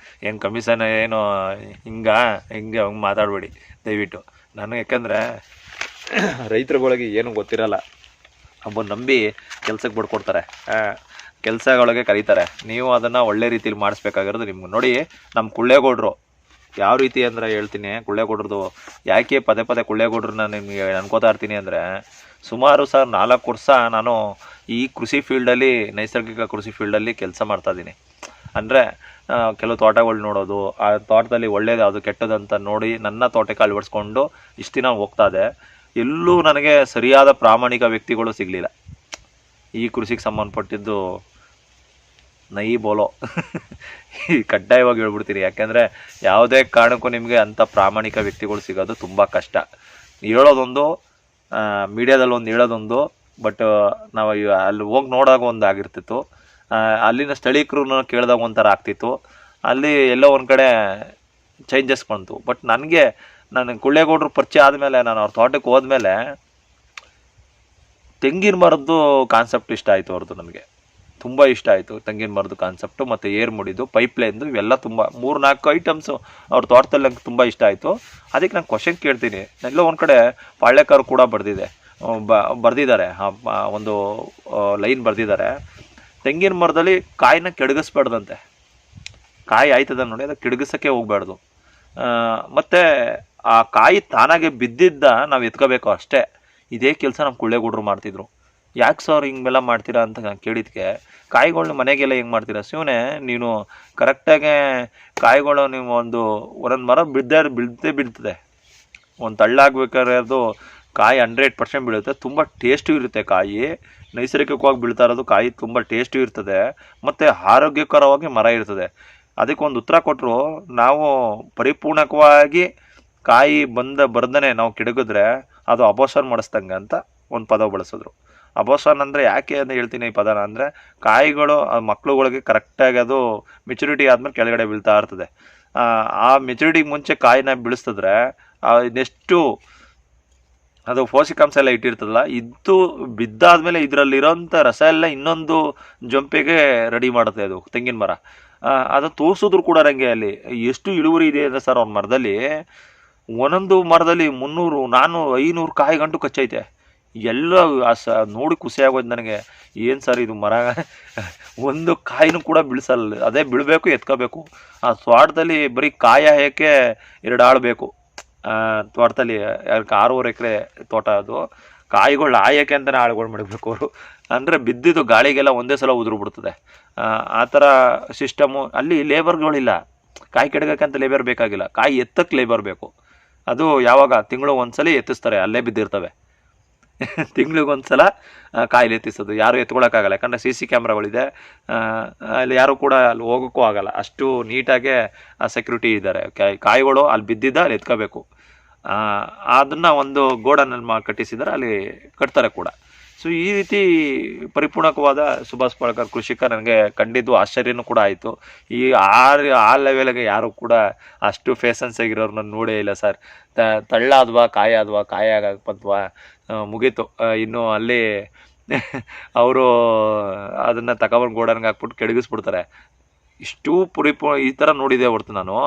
ಏನು ಕಮಿಷನ್ ಏನು ಹಿಂಗೆ ಮಾತಾಡಬೇಡಿ ದಯವಿಟ್ಟು. ನನಗೆ ಯಾಕಂದರೆ ರೈತರುಗಳಿಗೆ ಏನೂ ಗೊತ್ತಿರಲ್ಲ. ಒಬ್ಬ ನಂಬಿ ಕೆಲ್ಸಕ್ಕೆ ಬಿಡ್ಕೊಡ್ತಾರೆ, ಕೆಲಸಗಳಿಗೆ ಕರೀತಾರೆ. ನೀವು ಅದನ್ನು ಒಳ್ಳೆ ರೀತಿಲಿ ಮಾಡಿಸ್ಬೇಕಾಗಿರೋದು ನಿಮ್ಗೆ. ನೋಡಿ, ನಮ್ಮ ಕುಳ್ಳೇಗೌಡರು ಯಾವ ರೀತಿ ಅಂದರೆ ಹೇಳ್ತೀನಿ. ಕುಳ್ಳೇಗೌಡ್ರದ್ದು ಯಾಕೆ ಪದೇ ಪದೇ ಕುಳ್ಳೇಗೌಡ್ರನ್ನ ನಿಮಗೆ ಅನ್ಕೋತಾ ಇರ್ತೀನಿ ಅಂದರೆ, ಸುಮಾರು 4 ವರ್ಷ ನಾನು ಈ ಕೃಷಿ ಫೀಲ್ಡಲ್ಲಿ, ನೈಸರ್ಗಿಕ ಕೃಷಿ ಫೀಲ್ಡಲ್ಲಿ ಕೆಲಸ ಮಾಡ್ತಾಯಿದ್ದೀನಿ. ಅಂದರೆ ಕೆಲವು ತೋಟಗಳು ನೋಡೋದು, ಆ ತೋಟದಲ್ಲಿ ಒಳ್ಳೇದು ಯಾವುದು ಕೆಟ್ಟದಂತ ನೋಡಿ ನನ್ನ ತೋಟಕ್ಕೆ ಅಳವಡಿಸ್ಕೊಂಡು ಇಷ್ಟು ದಿನ ಹೋಗ್ತಾ ಇದೆ. ಎಲ್ಲೂ ನನಗೆ ಸರಿಯಾದ ಪ್ರಾಮಾಣಿಕ ವ್ಯಕ್ತಿಗಳು ಸಿಗಲಿಲ್ಲ ಈ ಕೃಷಿಗೆ ಸಂಬಂಧಪಟ್ಟಿದ್ದು. ನೈ ಬೋಲೋ ಕಡ್ಡಾಯವಾಗಿ ಹೇಳ್ಬಿಡ್ತೀನಿ. ಯಾಕೆಂದರೆ ಯಾವುದೇ ಕಾರಣಕ್ಕೂ ನಿಮಗೆ ಅಂಥ ಪ್ರಾಮಾಣಿಕ ವ್ಯಕ್ತಿಗಳು ಸಿಗೋದು ತುಂಬ ಕಷ್ಟ. ಹೇಳೋದೊಂದು, ಮೀಡಿಯಾದಲ್ಲಿ ಒಂದು ಹೇಳೋದೊಂದು, ಬಟ್ ನಾವು ಅಲ್ಲಿ ಹೋಗಿ ನೋಡೋವಾಗ ಒಂದು ಆಗಿರ್ತಿತ್ತು. ಅಲ್ಲಿನ ಸ್ಥಳೀಕರನ್ನ ಕೇಳಿದಾಗ ಒಂಥರ ಆಗ್ತಿತ್ತು. ಅಲ್ಲಿ ಎಲ್ಲೋ ಒಂದು ಕಡೆ ಚೇಂಜಸ್ ಬಂತು. ಬಟ್ ನಾನು ಕುಳ್ಳೇಗೌಡರು ಪರಿಚಯ ಆದಮೇಲೆ, ನಾನು ಅವ್ರ ತೋಟಕ್ಕೆ ಹೋದ್ಮೇಲೆ ತೆಂಗಿನ ಮರದ್ದು ಕಾನ್ಸೆಪ್ಟ್ ಇಷ್ಟ ಆಯಿತು. ಅವ್ರದ್ದು ನನಗೆ ತುಂಬ ಇಷ್ಟ ಆಯಿತು. ತೆಂಗಿನ ಮರದ್ದು ಕಾನ್ಸೆಪ್ಟು ಮತ್ತು ಏರ್ ಮುಡಿದು, ಪೈಪ್ಲೈನ್ದು, ಇವೆಲ್ಲ ತುಂಬ 3-4 ಐಟಮ್ಸು ಅವ್ರ ತೋಟದಲ್ಲಿ ನಂಗೆ ತುಂಬ ಇಷ್ಟ ಆಯಿತು. ಅದಕ್ಕೆ ನಾನು ಕ್ವಶನ್ ಕೇಳ್ತೀನಿ. ಎಲ್ಲೋ ಒಂದು ಕಡೆ ಪಾಳ್ಯಕಾರು ಕೂಡ ಬರೆದಿದ್ದಾರೆ, ಒಂದು ಲೈನ್ ಬರೆದಿದ್ದಾರೆ. ತೆಂಗಿನ ಮರದಲ್ಲಿ ಕಾಯಿನ ಕೆಡಗಿಸ್ಬಾರ್ದಂತೆ. ಕಾಯಿ ಆಯ್ತದ ನೋಡಿ, ಅದಕ್ಕೆ ಕೆಡಗಿಸೋಕ್ಕೆ ಹೋಗ್ಬಾರ್ದು. ಮತ್ತು ಆ ಕಾಯಿ ತಾನಾಗೆ ಬಿದ್ದಿದ್ದ ನಾವು ಎತ್ಕೋಬೇಕು ಅಷ್ಟೇ. ಇದೇ ಕೆಲಸ ನಮ್ಮ ಕುಳ್ಳೇಗೌಡರು ಮಾಡ್ತಿದ್ರು. ಯಾಕೆ ಸರ್ ಹಿಂಗೆಲ್ಲ ಮಾಡ್ತೀರಾ ಅಂತ ನಾನು ಕೇಳಿದ್ದಕ್ಕೆ, ಕಾಯಿಗಳ್ನ ಮನೆಗೆಲ್ಲ ಹೆಂಗೆ ಮಾಡ್ತೀರಾ ಶಿವನೇ, ನೀನು ಕರೆಕ್ಟಾಗೆ ಕಾಯಿಗಳು ನೀವು ಒಂದೊಂದು ಮರ ಬೀಳ್ತೇ ಬೀಳ್ತದೆ. ಒಂದು ತಳ್ಳಾಗಬೇಕಾದ್ರೆ ಅದು ಕಾಯಿ 100% ಬೀಳುತ್ತೆ. ತುಂಬ ಟೇಸ್ಟು ಇರುತ್ತೆ ಕಾಯಿ. ನೈಸರ್ಗಿಕವಾಗಿ ಬೀಳ್ತಾ ಇರೋದು ಕಾಯಿ ತುಂಬ ಟೇಸ್ಟು ಇರ್ತದೆ, ಮತ್ತು ಆರೋಗ್ಯಕರವಾಗಿ ಮರ ಇರ್ತದೆ. ಅದಕ್ಕೊಂದು ಉತ್ತರ ಕೊಟ್ಟರು. ನಾವು ಪರಿಪೂರ್ಣಕವಾಗಿ ಕಾಯಿ ಬರ್ದನೆ ನಾವು ಕೆಡಗಿದ್ರೆ ಅದು ಅಬೋಷನ್ ಮಾಡಿಸ್ದಂಗೆ ಅಂತ ಒಂದು ಪದ ಬಳಸಿದ್ರು. ಅಬೋಷನ್ ಅಂದರೆ ಯಾಕೆ ಅಂತ ಹೇಳ್ತೀನಿ ಈ ಪದನ ಅಂದರೆ, ಕಾಯಿಗಳು ಮಕ್ಳುಗಳಿಗೆ ಕರೆಕ್ಟಾಗಿ ಅದು ಮೆಚುರಿಟಿ ಆದಮೇಲೆ ಕೆಳಗಡೆ ಬೀಳ್ತಾ ಇರ್ತದೆ. ಆ ಮೆಚುರಿಟಿಗೆ ಮುಂಚೆ ಕಾಯಿನ ಬೀಳಿಸಿದ್ರೆ ನೆಕ್ಸ್ಟು ಅದು ಪೋಷಕಾಂಶ ಎಲ್ಲ ಇಟ್ಟಿರ್ತದಲ್ಲ, ಇದು ಬಿದ್ದಾದ್ಮೇಲೆ ಇದರಲ್ಲಿರೋಂಥ ರಸ ಎಲ್ಲ ಇನ್ನೊಂದು ಜಂಪಿಗೆ ರೆಡಿ ಮಾಡುತ್ತೆ ಅದು ತೆಂಗಿನ ಮರ. ಅದು ತೋರಿಸಿದ್ರು ಕೂಡ ನನಗೆ ಅಲ್ಲಿ ಎಷ್ಟು ಇಳುವರಿ ಇದೆ ಅಂದರೆ ಸರ್, ಅವ್ನ ಮರದಲ್ಲಿ ಒಂದೊಂದು ಮರದಲ್ಲಿ 300, 400, 500 ಕಾಯಿ ಗಂಟು ಕಚ್ಚೈತೆ. ಎಲ್ಲ ನೋಡಿ ಖುಷಿ ಆಗೋದು ನನಗೆ. ಏನು ಸರ್ ಇದು ಮರ, ಒಂದು ಕಾಯಿನೂ ಕೂಡ ಬೀಳ್ಸಲ್ಲ. ಅದೇ ಬೀಳಬೇಕು, ಎತ್ಕೋಬೇಕು. ಆ ತೋಟದಲ್ಲಿ ಬರೀ ಕಾಯಿ ಹಾಯಕ್ಕೆ 2 ಆಳು ಬೇಕು. ತೋಟದಲ್ಲಿ 6-6 ಎಕರೆ ತೋಟ ಅದು. ಕಾಯಿಗಳು ಆಯಕ್ಕೆ ಅಂತಲೇ ಆಳುಗಳು ಮಾಡಬೇಕು ಅವರು. ಅಂದರೆ ಬಿದ್ದಿದ್ದು ಗಾಳಿಗೆಲ್ಲ ಒಂದೇ ಸಲ ಉದುರು ಬಿಡ್ತದೆ. ಆ ಥರ ಸಿಸ್ಟಮು. ಅಲ್ಲಿ ಲೇಬರ್ಗಳಿಲ್ಲ. ಕಾಯಿ ಕೆಡಗಕ್ಕಂತ ಲೇಬರ್ ಬೇಕಾಗಿಲ್ಲ, ಕಾಯಿ ಎತ್ತಕ್ಕೆ ಲೇಬರ್ ಬೇಕು. ಅದು ಯಾವಾಗ ತಿಂಗಳು ಒಂದ್ಸಲ ಎತ್ತಿಸ್ತಾರೆ, ಅಲ್ಲೇ ಬಿದ್ದಿರ್ತವೆ. ತಿಂಗಳಿಗೊಂದ್ಸಲ ಕಾಯಿಲೆ ಎತ್ತಿಸೋದು. ಯಾರು ಎತ್ಕೊಳ್ಳೋಕ್ಕಾಗಲ್ಲ, ಯಾಕಂದರೆ CC ಕ್ಯಾಮ್ರಾಗಳಿದೆ. ಅಲ್ಲಿ ಯಾರು ಕೂಡ ಅಲ್ಲಿ ಹೋಗೋಕ್ಕೂ ಆಗಲ್ಲ, ಅಷ್ಟು ನೀಟಾಗೆ ಸೆಕ್ಯೂರಿಟಿ ಇದ್ದಾರೆ. ಕಾಯಿಗಳು ಅಲ್ಲಿ ಬಿದ್ದಿದ್ದ ಅಲ್ಲಿ ಎತ್ಕೋಬೇಕು. ಅದನ್ನು ಒಂದು ಗೋಡನಲ್ಲಿ ಕಟ್ಟಿಸಿದರೆ ಅಲ್ಲಿ ಕಟ್ತಾರೆ ಕೂಡ. ಸೊ ಈ ರೀತಿ ಪರಿಪೂರ್ಣಕವಾದ ಸುಭಾಷ್ ಪಾಳೇಕರ್ ಕೃಷಿಕ ನನಗೆ ಕಂಡಿದ್ದು ಆಶ್ಚರ್ಯನೂ ಕೂಡ ಆಯಿತು. ಈ ಆ ಲೆವೆಲ್ಗೆ ಯಾರು ಕೂಡ ಅಷ್ಟು ಫೇಸನ್ಸ್ ಆಗಿರೋರನ್ನ ನೋಡೇ ಇಲ್ಲ ಸರ್. ತಳ್ಳಾದ್ವಾ, ಕಾಯಿ ಆಗತ್ವಾ, ಮುಗೀತು. ಇನ್ನು ಅಲ್ಲಿ ಅವರು ಅದನ್ನು ತಗೊಬಂದು ಗೋಡನ್ಗೆ ಹಾಕ್ಬಿಟ್ಟು ಕೆಡಗಿಸ್ಬಿಡ್ತಾರೆ. ಇಷ್ಟು ಈ ಥರ ನೋಡಿದೆ ಹೊರ್ತು ನಾನು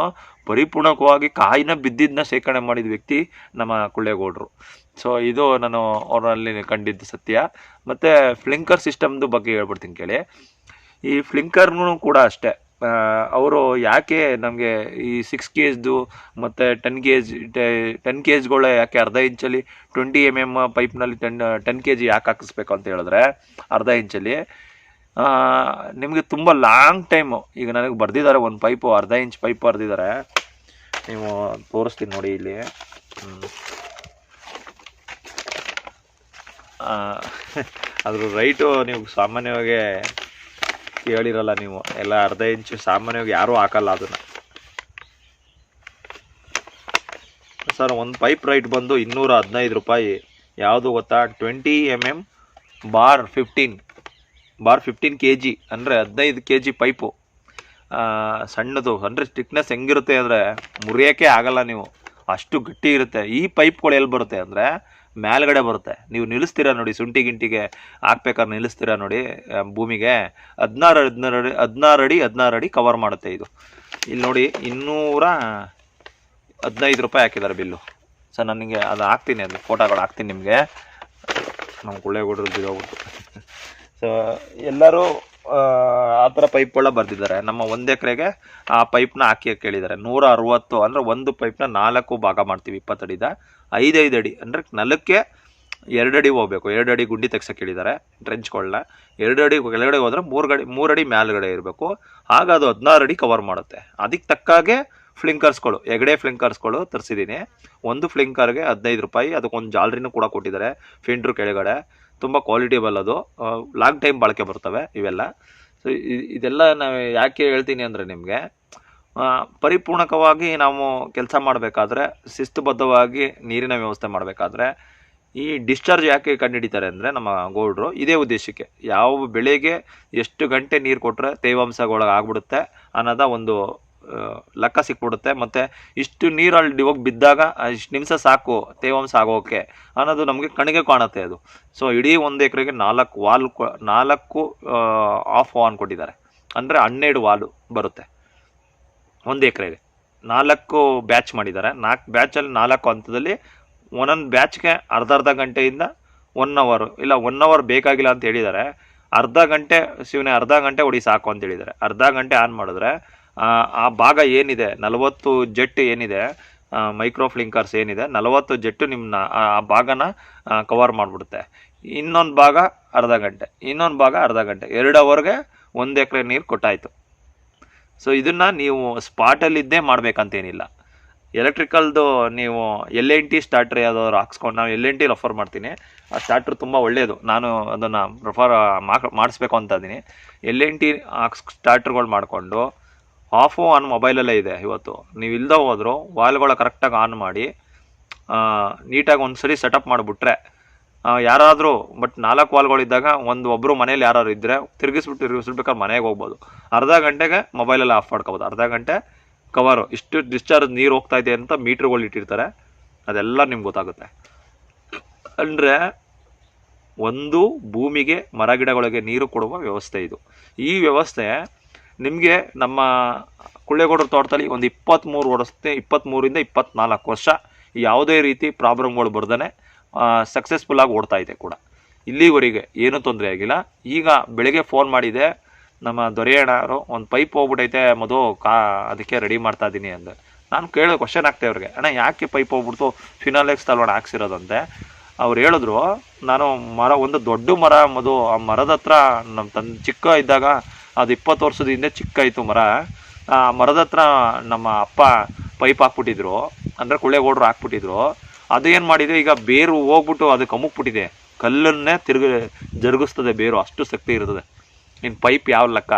ಪರಿಪೂರ್ಣಕವಾಗಿ ಕಾಯಿನ ಬಿದ್ದಿದ್ದನ್ನ ಶೇಖರಣೆ ಮಾಡಿದ ವ್ಯಕ್ತಿ ನಮ್ಮ ಕುಳ್ಳೇಗೌಡರು. ಸೊ ಇದು ನಾನು ಅವರಲ್ಲಿ ಕಂಡಿದ್ದು ಸತ್ಯ. ಮತ್ತು ಫ್ಲಿಂಕರ್ ಸಿಸ್ಟಮ್ದು ಬಗ್ಗೆ ಹೇಳ್ಬಿಡ್ತೀನಿ ಕೇಳಿ. ಈ ಫ್ಲಿಂಕರ್ನೂ ಕೂಡ ಅಷ್ಟೇ. ಅವರು ಯಾಕೆ ನಮಗೆ ಈ 6 kgದು ಮತ್ತು 10 kgಗಳು ಯಾಕೆ ಅರ್ಧ ಇಂಚಲ್ಲಿ 20 mm ಪೈಪ್ನಲ್ಲಿ 10 kg ಯಾಕೆ ಹಾಕಿಸ್ಬೇಕು ಅಂತ ಹೇಳಿದ್ರೆ, ಅರ್ಧ ಇಂಚಲ್ಲಿ ನಿಮಗೆ ತುಂಬ ಲಾಂಗ್ ಟೈಮು. ಈಗ ನನಗೆ ಬರೆದಿದ್ದಾರೆ ಒಂದು ಪೈಪು, ಅರ್ಧ ಇಂಚ್ ಪೈಪ್ ಬರೆದಿದ್ದಾರೆ. ನೀವು ತೋರಿಸ್ತೀನಿ ನೋಡಿ ಇಲ್ಲಿ. ಅದ್ರ ರೈಟು ನೀವು ಸಾಮಾನ್ಯವಾಗಿ ಕೇಳಿರಲ್ಲ, ನೀವು ಎಲ್ಲ ಅರ್ಧ ಇಂಚು ಸಾಮಾನ್ಯವಾಗಿ ಯಾರೂ ಹಾಕಲ್ಲ ಅದನ್ನು. ಸರ್ ಒಂದು ಪೈಪ್ ರೈಟ್ ಬಂದು 215 ರೂಪಾಯಿ. ಯಾವುದು ಗೊತ್ತಾ? 20 mm ಬಾರ್ 15 kg, ಅಂದರೆ 15 kg ಪೈಪು. ಸಣ್ಣದು, ಅಂದರೆ ಸ್ಟಿಕ್ನೆಸ್ ಹೆಂಗಿರುತ್ತೆ ಅಂದರೆ ಮುರಿಯೋಕ್ಕೆ ಆಗಲ್ಲ, ನೀವು ಅಷ್ಟು ಗಟ್ಟಿ ಇರುತ್ತೆ. ಈ ಪೈಪ್ಗಳು ಎಲ್ಲಿ ಬರುತ್ತೆ ಅಂದರೆ ಮೇಲ್ಗಡೆ ಬರುತ್ತೆ. ನೀವು ನಿಲ್ಲಿಸ್ತೀರಾ ನೋಡಿ, ಶುಂಠಿ ಗಿಂಟಿಗೆ ಹಾಕ್ಬೇಕಾದ್ರೆ ನಿಲ್ಲಿಸ್ತೀರಾ ನೋಡಿ ಭೂಮಿಗೆ, 16 ಅಡಿ ಕವರ್ ಮಾಡುತ್ತೆ ಇದು. ಇಲ್ಲಿ ನೋಡಿ 215 ರೂಪಾಯಿ ಹಾಕಿದ್ದಾರೆ ಬಿಲ್ಲು. ಸರ್ ನನಗೆ ಅದು ಹಾಕ್ತೀನಿ, ಅದು ಫೋಟೋಗಳು ಹಾಕ್ತೀನಿ ನಿಮಗೆ. ನಮ್ಮ ಕೊಳ್ಳೇಗೌಡರದ್ದು ಇರೋಗ್ಬಿಟ್ಟು. ಸೊ ಎಲ್ಲರೂ ಆ ಥರ ಪೈಪ್ಗಳ ಬರೆದಿದ್ದಾರೆ. ನಮ್ಮ 1 ಎಕರೆಗೆ ಆ ಪೈಪ್ನ ಹಾಕಿ ಕೇಳಿದ್ದಾರೆ. 160, ಅಂದರೆ ಒಂದು ಪೈಪ್ನ 4 ಭಾಗ ಮಾಡ್ತೀವಿ, 20 ಅಡಿದ 5 ಅಡಿ, ಅಂದರೆ ನೆಲಕ್ಕೆ 2 ಅಡಿ ಹೋಗ್ಬೇಕು. 2 ಅಡಿ ಗುಂಡಿ ತೆಗ್ಸಕ್ಕೆ ಹೇಳಿದ್ದಾರೆ ಟ್ರೆಂಚ್ಗಳನ್ನ. 2 ಅಡಿ ಕೆಳಗಡೆ ಹೋದರೆ 3 ಅಡಿ ಮೇಲ್ಗಡೆ ಇರಬೇಕು. ಆಗ ಅದು 16 ಅಡಿ ಕವರ್ ಮಾಡುತ್ತೆ. ಅದಕ್ಕೆ ತಕ್ಕಾಗೆ ಫ್ಲಿಂಕರ್ಸ್ಗಳು, ಹೆಗಡೆ ಫ್ಲಿಂಕರ್ಸ್ಗಳು ತರಿಸಿದ್ದೀನಿ. ಒಂದು ಫ್ಲಿಂಕರ್ಗೆ 15 ರೂಪಾಯಿ. ಅದಕ್ಕೊಂದು ಜಾಲರಿನೂ ಕೂಡ ಕೊಟ್ಟಿದ್ದಾರೆ ಫಿಲ್ಟ್ರ್ ಕೆಳಗಡೆ. ತುಂಬ ಕ್ವಾಲಿಟಿಬಲ್, ಅದು ಲಾಂಗ್ ಟೈಮ್ ಬಾಳಿಕೆ ಬರ್ತವೆ ಇವೆಲ್ಲ. ಸೊ ಇದೆಲ್ಲ ನಾವು ಯಾಕೆ ಹೇಳ್ತೀನಿ ಅಂದರೆ, ನಿಮಗೆ ಪರಿಪೂರ್ಣಕವಾಗಿ ನಾವು ಕೆಲಸ ಮಾಡಬೇಕಾದ್ರೆ, ಶಿಸ್ತುಬದ್ಧವಾಗಿ ನೀರಿನ ವ್ಯವಸ್ಥೆ ಮಾಡಬೇಕಾದ್ರೆ ಈ ಡಿಸ್ಚಾರ್ಜ್ ಯಾಕೆ ಕಂಡುಹಿಡಿತಾರೆ ಅಂದರೆ ನಮ್ಮ ಗೌಡ್ರು ಇದೇ ಉದ್ದೇಶಕ್ಕೆ. ಯಾವ ಬೆಳೆಗೆ ಎಷ್ಟು ಗಂಟೆ ನೀರು ಕೊಟ್ಟರೆ ತೇವಾಂಶಗೊಳಗೆ ಆಗ್ಬಿಡುತ್ತೆ ಅನ್ನೋದ ಒಂದು ಲೆಕ್ಕ ಸಿಕ್ಬಿಡುತ್ತೆ. ಮತ್ತು ಇಷ್ಟು ನೀರಲ್ಲಿ ಹೋಗಿ ಬಿದ್ದಾಗ ಇಷ್ಟು ನಿಮಿಷ ಸಾಕು ತೇವಾಂಶ ಆಗೋಕ್ಕೆ ಅನ್ನೋದು ನಮಗೆ ಕಣ್ಣಿಗೆ ಕಾಣುತ್ತೆ ಅದು. ಸೊ ಇಡೀ 1 ಎಕರೆಗೆ 4 ಆಫ್ ವಾನ್ ಕೊಟ್ಟಿದ್ದಾರೆ, ಅಂದರೆ 12 ವಾಲು ಬರುತ್ತೆ 1 ಎಕರೆಗೆ. 4 ಬ್ಯಾಚ್ ಮಾಡಿದ್ದಾರೆ. 4 ಬ್ಯಾಚಲ್ಲಿ 4 ಹಂತದಲ್ಲಿ ಒಂದೊಂದು ಬ್ಯಾಚ್ಗೆ ಅರ್ಧ ಗಂಟೆಯಿಂದ 1 ಅವರ್, ಇಲ್ಲ 1 ಅವರ್ ಬೇಕಾಗಿಲ್ಲ ಅಂತ ಹೇಳಿದ್ದಾರೆ. ಅರ್ಧ ಗಂಟೆ ಅರ್ಧ ಗಂಟೆ ಹೊಡಿ ಸಾಕು ಅಂತ ಹೇಳಿದ್ದಾರೆ. ಅರ್ಧ ಗಂಟೆ ಆನ್ ಮಾಡಿದ್ರೆ ಆ ಭಾಗ ಏನಿದೆ 40 ಜೆಟ್ ಏನಿದೆ, ಮೈಕ್ರೋ ಫ್ಲಿಂಕರ್ಸ್ ಏನಿದೆ 40 ಜೆಟ್ಟು ನಿಮ್ಮ ಆ ಭಾಗನ ಕವರ್ ಮಾಡಿಬಿಡುತ್ತೆ. ಇನ್ನೊಂದು ಭಾಗ ಅರ್ಧ ಗಂಟೆ, ಇನ್ನೊಂದು ಭಾಗ ಅರ್ಧ ಗಂಟೆ, 2 ಅವರ್ಗೆ 1 ಎಕರೆ ನೀರು ಕೊಟ್ಟಾಯಿತು. ಸೊ ಇದನ್ನು ನೀವು ಸ್ಪಾಟಲ್ಲಿದ್ದೇ ಮಾಡಬೇಕಂತೇನಿಲ್ಲ. ಎಲೆಕ್ಟ್ರಿಕಲ್ದು ನೀವು LNT ಸ್ಟಾರ್ಟ್ರ್ ಯಾವುದಾದ್ರು ಹಾಕ್ಸ್ಕೊಂಡು, ನಾವು LNT ರೆಫರ್ ಮಾಡ್ತೀನಿ. ಆ ಸ್ಟಾರ್ಟ್ರ್ ತುಂಬ ಒಳ್ಳೆಯದು. ನಾನು ಅದನ್ನು ಮಾಡಿಸ್ಬೇಕು ಅಂತ ಇದ್ದೀನಿ. LNT ಸ್ಟಾರ್ಟ್ರ್ಗಳು ಮಾಡಿಕೊಂಡು ಆಫು ಆನ್ ಮೊಬೈಲಲ್ಲೇ ಇದೆ ಇವತ್ತು. ನೀವು ಇಲ್ಲದೆ ಹೋದರೂ ವಾಲ್ಗಳ ಕರೆಕ್ಟಾಗಿ ಆನ್ ಮಾಡಿ ನೀಟಾಗಿ ಒಂದು ಸರಿ ಸೆಟಪ್ ಮಾಡಿಬಿಟ್ರೆ, ಯಾರಾದರೂ ಬಟ್ 4 ವಾಲ್ಗಳಿದ್ದಾಗ ಒಬ್ಬರು ಮನೇಲಿ ಯಾರು ಇದ್ದರೆ ತಿರುಗಿಸ್ಬಿಟ್ಬೇಕಾದ್ರೆ ಮನೆಗೆ ಹೋಗ್ಬೋದು. ಅರ್ಧ ಗಂಟೆಗೆ ಮೊಬೈಲಲ್ಲಿ ಆಫ್ ಮಾಡ್ಕೋಬೋದು. ಅರ್ಧ ಗಂಟೆ ಕವರು, ಇಷ್ಟು ಡಿಸ್ಚಾರ್ಜ್ ನೀರು ಹೋಗ್ತಾ ಇದೆ ಅಂತ ಮೀಟ್ರ್ಗಳು ಇಟ್ಟಿರ್ತಾರೆ, ಅದೆಲ್ಲ ನಿಮ್ಗೆ ಗೊತ್ತಾಗುತ್ತೆ. ಅಂದರೆ ಒಂದು ಭೂಮಿಗೆ ಮರಗಿಡಗಳಿಗೆ ನೀರು ಕೊಡುವ ವ್ಯವಸ್ಥೆ ಇದು. ಈ ವ್ಯವಸ್ಥೆ ನಿಮಗೆ ನಮ್ಮ ಕೊಳ್ಳೇಗೌಡರ ತೋಟದಲ್ಲಿ ಒಂದು 23ರಿಂದ 24 ವರ್ಷ ಯಾವುದೇ ರೀತಿ ಪ್ರಾಬ್ಲಮ್ಗಳು ಬರ್ದೇ ಸಕ್ಸಸ್ಫುಲ್ಲಾಗಿ ಓಡ್ತಾ ಇದೆ ಕೂಡ. ಇಲ್ಲಿವರೆಗೆ ಏನೂ ತೊಂದರೆ ಆಗಿಲ್ಲ. ಈಗ ಬೆಳಗ್ಗೆ ಫೋನ್ ಮಾಡಿದೆ ನಮ್ಮ ದೊರೆಯಣ್ಣರು, ಒಂದು ಪೈಪ್ ಹೋಗ್ಬಿಟ್ಟೈತೆ ಅದಕ್ಕೆ ರೆಡಿ ಮಾಡ್ತಾ ಇದ್ದೀನಿ ಅಂದೆ. ನಾನು ಕ್ವಶನ್ ಆಗ್ತೇ ಅವ್ರಿಗೆ, ಅಣ್ಣ ಯಾಕೆ ಪೈಪ್ ಹೋಗ್ಬಿಡ್ತು, ಫಿನಾಲೆಕ್ಸ್ ತಲ್ವಣ ಹಾಕ್ಸಿರೋದಂತೆ. ಅವ್ರು ಹೇಳಿದ್ರು, ನಾನು ಒಂದು ದೊಡ್ಡ ಮರ ಆ ಮರದ ಹತ್ರ ನಮ್ಮ ಚಿಕ್ಕ ಇದ್ದಾಗ, ಅದು 20 ವರ್ಷದ ಹಿಂದೆ ಚಿಕ್ಕ ಇತ್ತು ಮರ. ಆ ಮರದ ಹತ್ರ ನಮ್ಮ ಅಪ್ಪ ಪೈಪ್ ಹಾಕ್ಬಿಟ್ಟಿದ್ರು, ಅಂದರೆ ಕೊಳ್ಳೇಗೌಡರು ಹಾಕ್ಬಿಟ್ಟಿದ್ರು. ಅದು ಏನು ಮಾಡಿದೆ, ಈಗ ಬೇರು ಹೋಗ್ಬಿಟ್ಟು ಅದಕ್ಕೆ ಅಮುಕ್ಬಿಟ್ಟಿದೆ. ಕಲ್ಲನ್ನೇ ಜರುಗಿಸ್ತದೆ ಬೇರು, ಅಷ್ಟು ಶಕ್ತಿ ಇರ್ತದೆ. ಇನ್ನು ಪೈಪ್ ಯಾವ ಲೆಕ್ಕ,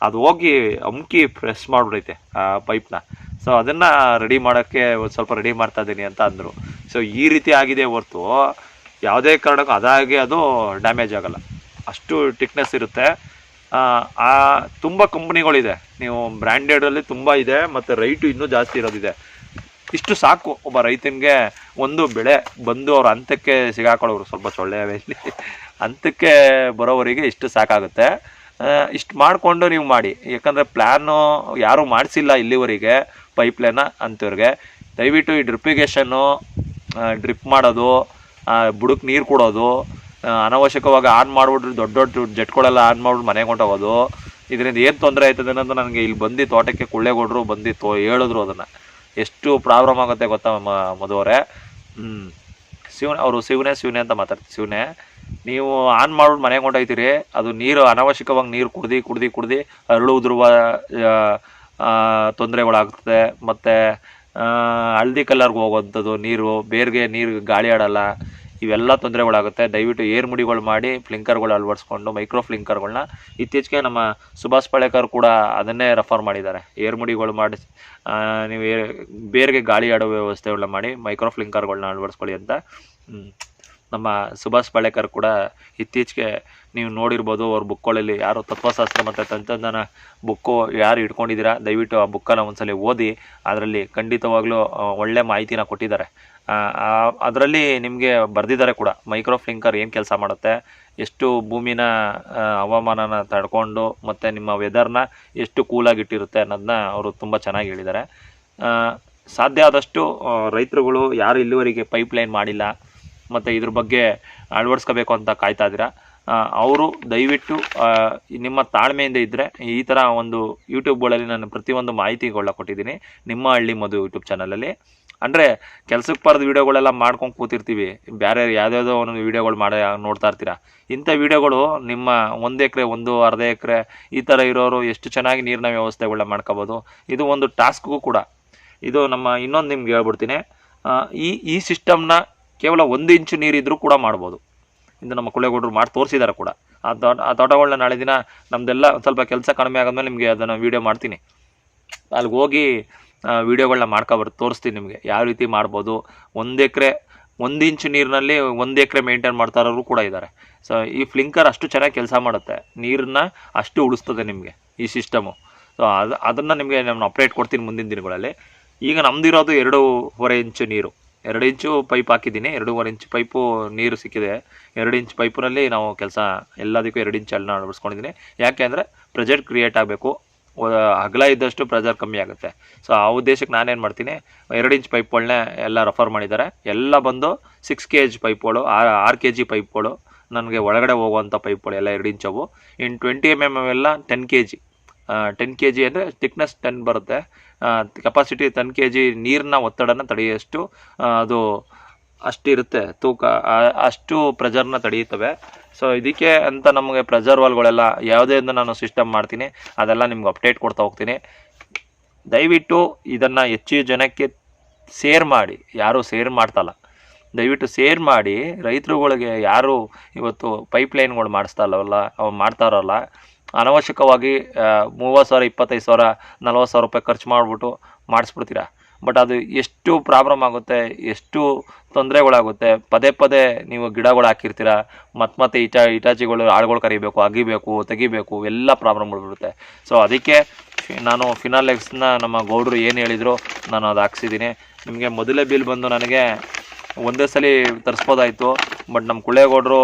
ಅದು ಹೋಗಿ ಅಮ್ಕಿ ಪ್ರೆಸ್ ಮಾಡಿಬಿಡೈತೆ ಆ ಪೈಪ್ನ. ಸೊ ಅದನ್ನು ರೆಡಿ ಮಾಡೋಕ್ಕೆ ಒಂದು ಸ್ವಲ್ಪ ರೆಡಿ ಮಾಡ್ತಾ ಇದ್ದೀನಿ ಅಂತ ಅಂದರು. ಸೊ ಈ ರೀತಿ ಆಗಿದೆ ಹೊರ್ತು ಯಾವುದೇ ಕಾರಣಕ್ಕೂ ಅದು ಡ್ಯಾಮೇಜ್ ಆಗೋಲ್ಲ, ಅಷ್ಟು ಟಿಕ್ನೆಸ್ ಇರುತ್ತೆ. ತುಂಬ ಕಂಪ್ನಿಗಳಿದೆ, ನೀವು ಬ್ರ್ಯಾಂಡೆಡಲ್ಲಿ ತುಂಬ ಇದೆ, ಮತ್ತು ರೈಟು ಇನ್ನೂ ಜಾಸ್ತಿ ಇರೋದಿದೆ. ಇಷ್ಟು ಸಾಕು ಒಬ್ಬ ರೈತನಿಗೆ ಒಂದು ಬೆಳೆ ಬಂದು ಅವ್ರ ಹಂತಕ್ಕೆ ಸಿಗಾಕೊಳ್ಳೋರು, ಸ್ವಲ್ಪ ಸೊಳ್ಳೆಯಲ್ಲಿ ಹಂತಕ್ಕೆ ಬರೋವರಿಗೆ ಇಷ್ಟು ಸಾಕಾಗುತ್ತೆ. ಇಷ್ಟು ಮಾಡಿಕೊಂಡು ನೀವು ಮಾಡಿ. ಯಾಕಂದರೆ ಪ್ಲ್ಯಾನು ಯಾರೂ ಮಾಡಿಸಿಲ್ಲ ಇಲ್ಲಿವರೆಗೆ ಪೈಪ್ಲೈನ ಅಂಥವ್ರಿಗೆ. ದಯವಿಟ್ಟು ಈ ಡ್ರಿಪ್ಪಿಗೇಷನ್ನು, ಡ್ರಿಪ್ ಮಾಡೋದು, ಬುಡಕ್ಕೆ ನೀರು ಕೊಡೋದು, ಅನವಶ್ಯಕವಾಗಿ ಆನ್ ಮಾಡಿಬಿಟ್ರೆ ದೊಡ್ಡ ಜೆಟ್ಗಳೆಲ್ಲ ಆನ್ ಮಾಡಿಬಿಟ್ಟು ಮನೆಗೆ ಹೊಂಟೋಗೋದು, ಇದರಿಂದ ಏನು ತೊಂದರೆ ಆಯ್ತದೆ ಅನ್ನೋದು ನನಗೆ ಇಲ್ಲಿ ಬಂದು ತೋಟಕ್ಕೆ ಕೊಳ್ಳೇಗೌಡರು ಬಂದು ಹೇಳಿದ್ರು. ಅದನ್ನು ಎಷ್ಟು ಪ್ರಾಬ್ಲಮ್ ಆಗುತ್ತೆ ಗೊತ್ತಾ ಮದುವರೆ. ಅವರು ಶಿವನೇ ಅಂತ ಮಾತಾಡ್ತೀವಿ. ಶಿವನೇ, ನೀವು ಆನ್ ಮಾಡ್ಬಿಟ್ಟು ಮನೆಗೆ ಹೊಂಟೋಗ್ತೀರಿ, ಅದು ನೀರು ಅನವಶ್ಯಕವಾಗಿ ನೀರು ಕುಡ್ದು ಅರಳು ಉದುರುವ ತೊಂದರೆಗಳಾಗ್ತದೆ. ಮತ್ತು ಹಳದಿ ಕಲರ್ಗೆ ಹೋಗೋವಂಥದ್ದು ನೀರು, ಬೇರ್ಗೆ ನೀರು ಗಾಳಿ ಆಡಲ್ಲ. ಇವೆಲ್ಲ ತೊಂದರೆಗಳಾಗುತ್ತೆ. ದಯವಿಟ್ಟು ಏರ್ ಮುಡಿಗಳು ಮಾಡಿ ಫ್ಲಿಂಕರ್ಗಳು ಅಳವಡಿಸ್ಕೊಂಡು ಮೈಕ್ರೋ ಫ್ಲಿಂಕರ್ಗಳನ್ನ ಇತ್ತೀಚೆಗೆ ನಮ್ಮ ಸುಭಾಷ್ ಪಾಳೇಕರ್ ಕೂಡ ಅದನ್ನೇ ರೆಫರ್ ಮಾಡಿದ್ದಾರೆ. ಏರ್ ಮುಡಿಗಳು ಮಾಡಿ ನೀವು ಬೇರ್ಗೆ ಗಾಳಿ ಆಡೋ ವ್ಯವಸ್ಥೆಗಳನ್ನ ಮಾಡಿ ಮೈಕ್ರೋ ಫ್ಲಿಂಕರ್ಗಳನ್ನ ಅಳವಡಿಸ್ಕೊಳ್ಳಿ ಅಂತ ನಮ್ಮ ಸುಭಾಷ್ ಪಾಳೇಕರ್ ಕೂಡ ಇತ್ತೀಚೆಗೆ ನೀವು ನೋಡಿರ್ಬೋದು. ಅವ್ರ ಬುಕ್ಗಳಲ್ಲಿ ಯಾರು ತತ್ವಶಾಸ್ತ್ರ ಮತ್ತು ತಂತ್ರಜ್ಞಾನ ಬುಕ್ಕು ಯಾರು ಇಟ್ಕೊಂಡಿದ್ದೀರಾ ದಯವಿಟ್ಟು ಆ ಬುಕ್ಕನ್ನು ಒಂದ್ಸಲ ಓದಿ. ಅದರಲ್ಲಿ ಖಂಡಿತವಾಗ್ಲೂ ಒಳ್ಳೆ ಮಾಹಿತಿನ ಕೊಟ್ಟಿದ್ದಾರೆ. ಅದರಲ್ಲಿ ನಿಮಗೆ ಬರೆದಿದ್ದಾರೆ ಕೂಡ ಮೈಕ್ರೋ ಫ್ಲಿಂಕರ್ ಏನು ಕೆಲಸ ಮಾಡುತ್ತೆ, ಎಷ್ಟು ಭೂಮಿನ ಹವಾಮಾನನ ತಡ್ಕೊಂಡು ಮತ್ತು ನಿಮ್ಮ ವೆದರ್ನ ಎಷ್ಟು ಕೂಲಾಗಿಟ್ಟಿರುತ್ತೆ ಅನ್ನೋದನ್ನ ಅವರು ತುಂಬ ಚೆನ್ನಾಗಿ ಹೇಳಿದ್ದಾರೆ. ಸಾಧ್ಯ ಆದಷ್ಟು ರೈತರುಗಳು ಯಾರು ಇಲ್ಲಿವರೆಗೆ ಪೈಪ್ಲೈನ್ ಮಾಡಿಲ್ಲ ಮತ್ತು ಇದ್ರ ಬಗ್ಗೆ ಅಳವಡಿಸ್ಕೋಬೇಕು ಅಂತ ಕಾಯ್ತಾ ಇದ್ದೀರಾ, ಅವರು ದಯವಿಟ್ಟು ನಿಮ್ಮ ತಾಳ್ಮೆಯಿಂದ ಇದ್ದರೆ ಈ ಥರ ಒಂದು ಯೂಟ್ಯೂಬ್ಗಳಲ್ಲಿ ನಾನು ಪ್ರತಿಯೊಂದು ಮಾಹಿತಿಗಳನ್ನ ಕೊಟ್ಟಿದ್ದೀನಿ ನಿಮ್ಮ ಹಳ್ಳಿ ಮಧು ಯೂಟ್ಯೂಬ್ ಚಾನಲಲ್ಲಿ. ಅಂದರೆ ಕೆಲಸಕ್ಕೆ ಬರೆದ ವೀಡಿಯೋಗಳೆಲ್ಲ ಮಾಡ್ಕೊಂಡು ಕೂತಿರ್ತೀವಿ, ಬೇರೆ ಯಾವುದ್ಯಾವುದೋ ಒಂದೊಂದು ವೀಡಿಯೋಗಳು ಮಾಡಿ ನೋಡ್ತಾ ಇರ್ತೀರ. ಇಂಥ ವೀಡಿಯೋಗಳು ನಿಮ್ಮ 1 ಎಕರೆ 1.5 ಎಕರೆ ಈ ಥರ ಇರೋರು ಎಷ್ಟು ಚೆನ್ನಾಗಿ ನೀರಿನ ವ್ಯವಸ್ಥೆಗಳನ್ನ ಮಾಡ್ಕೋಬೋದು. ಇದು ಒಂದು ಟಾಸ್ಕ್ಗೂ ಕೂಡ. ಇದು ನಮ್ಮ ಇನ್ನೊಂದು ನಿಮ್ಗೆ ಹೇಳ್ಬಿಡ್ತೀನಿ, ಈ ಸಿಸ್ಟಮ್ನ ಕೇವಲ 1 ಇಂಚು ನೀರಿದ್ರೂ ಕೂಡ ಮಾಡ್ಬೋದು. ಇದು ನಮ್ಮ ಕುಳ್ಳೇಗೌಡರು ಮಾಡಿ ತೋರಿಸಿದ್ದಾರೆ ಕೂಡ. ಆ ತೋಟಗಳನ್ನ ನಾಳೆ ದಿನ ನಮ್ಮದೆಲ್ಲ ಸ್ವಲ್ಪ ಕೆಲಸ ಕಡಿಮೆ ಆಗೋದ್ಮೇಲೆ ನಿಮಗೆ ಅದನ್ನು ವೀಡಿಯೋ ಮಾಡ್ತೀನಿ. ಅಲ್ಲಿಗೆ ಹೋಗಿ ವೀಡಿಯೋಗಳನ್ನ ತೋರಿಸ್ತೀನಿ ನಿಮಗೆ ಯಾವ ರೀತಿ ಮಾಡ್ಬೋದು. 1 ಎಕರೆ 1 ಇಂಚು ನೀರಿನಲ್ಲಿ 1 ಎಕರೆ ಮೇಂಟೈನ್ ಮಾಡ್ತಾ ಇರೋರು ಕೂಡ ಇದ್ದಾರೆ. ಸೊ ಈ ಫ್ಲಿಂಕರ್ ಅಷ್ಟು ಚೆನ್ನಾಗಿ ಕೆಲಸ ಮಾಡುತ್ತೆ, ನೀರನ್ನ ಅಷ್ಟು ಉಳಿಸ್ತದೆ ನಿಮಗೆ ಈ ಸಿಸ್ಟಮು. ಸೊ ಅದನ್ನು ನಿಮಗೆ ನಾನು ಅಪ್ಡೇಟ್ ಕೊಡ್ತೀನಿ ಮುಂದಿನ ದಿನಗಳಲ್ಲಿ. ಈಗ ನಮ್ಮದಿರೋದು 2.5 ಇಂಚು ನೀರು, 2 ಇಂಚು ಪೈಪ್ ಹಾಕಿದ್ದೀನಿ, 2.5 ಇಂಚು ಪೈಪು ನೀರು ಸಿಕ್ಕಿದೆ. 2 ಇಂಚು ಪೈಪಿನಲ್ಲಿ ನಾವು ಕೆಲಸ ಎಲ್ಲದಕ್ಕೂ 2 ಇಂಚ್ ಅಲ್ಲನ್ನ ಅಳವಡಿಸ್ಕೊಂಡಿದ್ದೀನಿ. ಯಾಕೆ ಅಂದರೆ ಪ್ರೆಜರ್ ಕ್ರಿಯೇಟ್ ಆಗಬೇಕು, ಅಗಲ ಇದ್ದಷ್ಟು ಪ್ರೆಜರ್ ಕಮ್ಮಿ ಆಗುತ್ತೆ. ಸೊ ಆ ಉದ್ದೇಶಕ್ಕೆ ನಾನೇನು ಮಾಡ್ತೀನಿ, 2 ಇಂಚ್ ಪೈಪ್ಗಳನ್ನೇ ಎಲ್ಲ ರೆಫರ್ ಮಾಡಿದ್ದಾರೆ. ಎಲ್ಲ ಬಂದು 6 kg ಪೈಪ್ಗಳು, 6 kg ಪೈಪ್ಗಳು, ನನಗೆ ಒಳಗಡೆ ಹೋಗುವಂಥ ಪೈಪ್ಗಳು ಎಲ್ಲ 2 ಇಂಚವು. ಇನ್ನು 20 mm ಎಲ್ಲ 10 kg. 10 kg ಅಂದರೆ ಥಿಕ್ನೆಸ್ 10 ಬರುತ್ತೆ, ಕೆಪಾಸಿಟಿ 10 kg ನೀರಿನ ಒತ್ತಡನ ತಡೆಯೋಷ್ಟು ಅದು ಅಷ್ಟಿರುತ್ತೆ ತೂಕ, ಅಷ್ಟು ಪ್ರೆಜರ್ನ ತಡೆಯುತ್ತವೆ. ಸೊ ಇದಕ್ಕೆ ಅಂತ ನಮಗೆ ಪ್ರೆಜರ್ ವಾಲ್ಗಳೆಲ್ಲ ಯಾವುದೇ ನಾನು ಸಿಸ್ಟಮ್ ಮಾಡ್ತೀನಿ ಅದೆಲ್ಲ ನಿಮ್ಗೆ ಅಪ್ಡೇಟ್ ಕೊಡ್ತಾ ಹೋಗ್ತೀನಿ. ದಯವಿಟ್ಟು ಇದನ್ನು ಹೆಚ್ಚು ಜನಕ್ಕೆ ಶೇರ್ ಮಾಡಿ. ಯಾರೂ ಶೇರ್ ಮಾಡ್ತಲ್ಲ, ದಯವಿಟ್ಟು ಶೇರ್ ಮಾಡಿ. ರೈತರುಗಳಿಗೆ ಯಾರು ಇವತ್ತು ಪೈಪ್ಲೈನ್ಗಳು ಮಾಡ್ತಾರಲ್ಲ ಅನವಶ್ಯಕವಾಗಿ 30,000 25,000 40,000 ರೂಪಾಯಿ ಖರ್ಚು ಮಾಡಿಬಿಟ್ಟು ಮಾಡಿಸ್ಬಿಡ್ತೀರಾ. ಬಟ್ ಅದು ಎಷ್ಟು ಪ್ರಾಬ್ಲಮ್ ಆಗುತ್ತೆ, ಎಷ್ಟು ತೊಂದರೆಗಳಾಗುತ್ತೆ. ಪದೇ ಪದೇ ನೀವು ಗಿಡಗಳು ಹಾಕಿರ್ತೀರ, ಮತ್ತೆ ಇಟಾಚಿಗಳು ಆಳುಗಳು ಕರಿಬೇಕು, ಅಗಿಬೇಕು, ತೆಗಿಬೇಕು, ಎಲ್ಲ ಪ್ರಾಬ್ಲಮ್ಗಳು ಬಿಡುತ್ತೆ. ಸೊ ಅದಕ್ಕೆ ನಾನು ಫಿನಾಲೆಕ್ಸ್ನ ನಮ್ಮ ಗೌಡರು ಏನು ಹೇಳಿದ್ರು ನಾನು ಅದು ಹಾಕ್ಸಿದ್ದೀನಿ. ನಿಮಗೆ ಮೊದಲೇ ಬಿಲ್ ಬಂದು ನನಗೆ ಒಂದೇ ಸಲ ತರಿಸ್ಬೋದಾಯಿತು, ಬಟ್ ನಮ್ಮ ಕುಳ್ಳೇಗೌಡರು